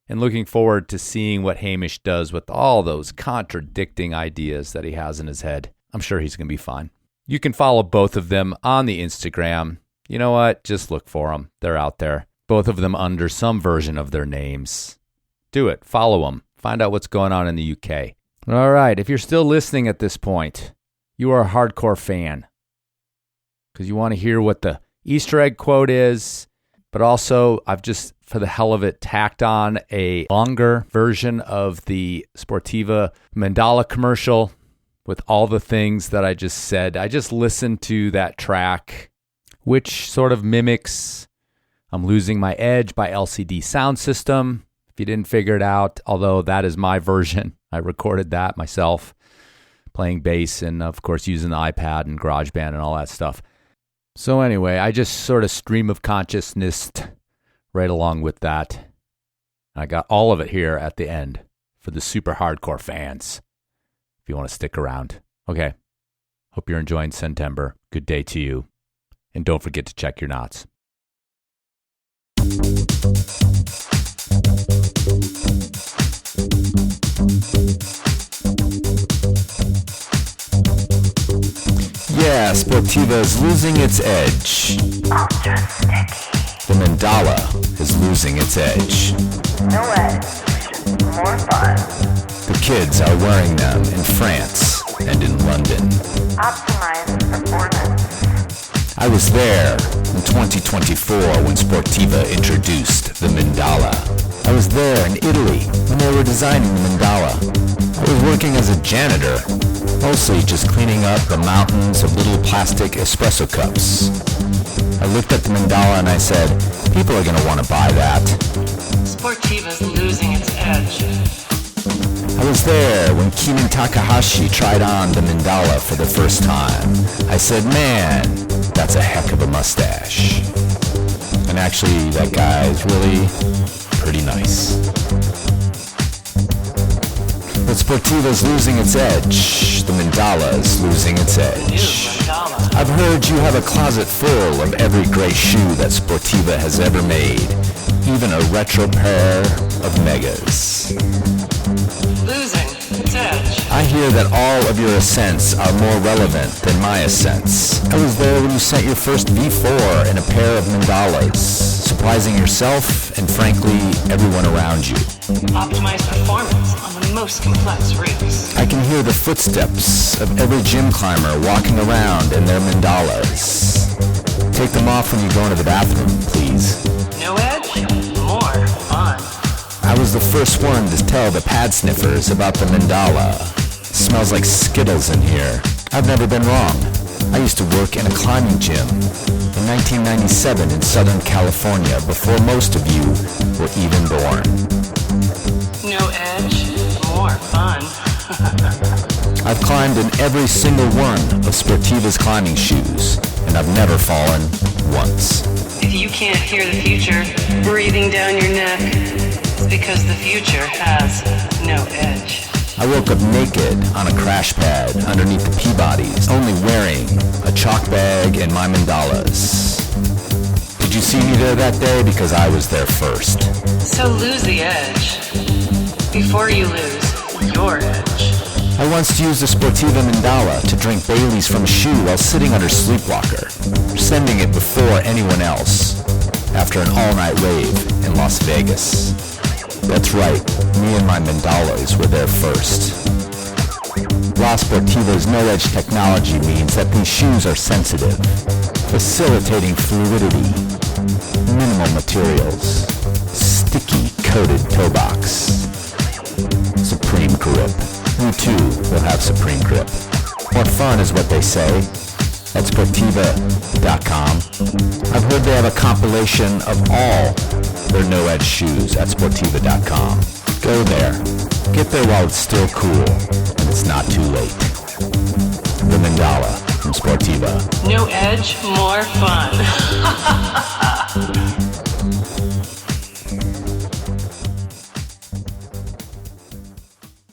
and looking forward to seeing what Hamish does with all those contradicting ideas that he has in his head. I'm sure he's going to be fine. You can follow both of them on the Instagram. You know what? Just look for them. They're out there. Both of them under some version of their names. Do it. Follow them. Find out what's going on in the UK. All right. If you're still listening at this point, you are a hardcore fan because you want to hear what the Easter egg quote is. But also, I've just, for the hell of it, tacked on a longer version of the Sportiva Mandala commercial with all the things that I just said. I just listened to that track, which sort of mimics I'm Losing My Edge by LCD Sound System. If you didn't figure it out, although that is my version. I recorded that myself, playing bass and, of course, using the iPad and GarageBand and all that stuff. So anyway, I just sort of stream of consciousness right along with that. I got all of it here at the end for the super hardcore fans, if you want to stick around. Okay, hope you're enjoying September. Good day to you. And don't forget to check your knots. Yeah, Sportiva is losing its edge. Ultra sticky. The Mandala is losing its edge. No edge. More fun. The kids are wearing them in France and in London. Optimize performance. I was there in 2024 when Sportiva introduced the Mandala. I was there in Italy when they were designing the Mandala. I was working as a janitor, mostly just cleaning up the mountains of little plastic espresso cups. I looked at the Mandala and I said, people are going to want to buy that. Sportiva's losing its edge. I was there when Keenan Takahashi tried on the Mandala for the first time. I said, man, that's a heck of a mustache. And actually, that guy is really pretty nice. But Sportiva's losing its edge. The Mandala's losing its edge. I've heard you have a closet full of every great shoe that Sportiva has ever made. Even a retro pair of Megas. Losing its edge. I hear that all of your ascents are more relevant than my ascents. I was there when you sent your first V4 in a pair of Mandalas, surprising yourself and frankly everyone around you. Optimized performance on the most complex routes. I can hear the footsteps of every gym climber walking around in their Mandalas. Take them off when you go into the bathroom, please. No edge, more fun. I was the first one to tell the pad sniffers about the Mandala. Smells like Skittles in here. I've never been wrong. I used to work in a climbing gym in 1997 in Southern California before most of you were even born. No edge, more fun. I've climbed in every single one of Sportiva's climbing shoes, and I've never fallen once. If you can't hear the future breathing down your neck, it's because the future has no edge. I woke up naked on a crash pad underneath the Peabodys, only wearing a chalk bag and my Mandalas. Did you see me there that day? Because I was there first. So lose the edge before you lose your edge. I once used a Sportiva Mandala to drink Baileys from a shoe while sitting under Sleepwalker, sending it before anyone else after an all-night rave in Las Vegas. That's right, me and my Mandalas were there first. La Sportiva's no-edge technology means that these shoes are sensitive, facilitating fluidity, minimal materials, sticky coated toe box, supreme grip. You too will have supreme grip. More fun is what they say at Sportiva.com. I've heard they have a compilation of all their no-edge shoes at Sportiva.com. Go there. Get there while it's still cool and it's not too late. The Mandala from Sportiva. No edge, more fun.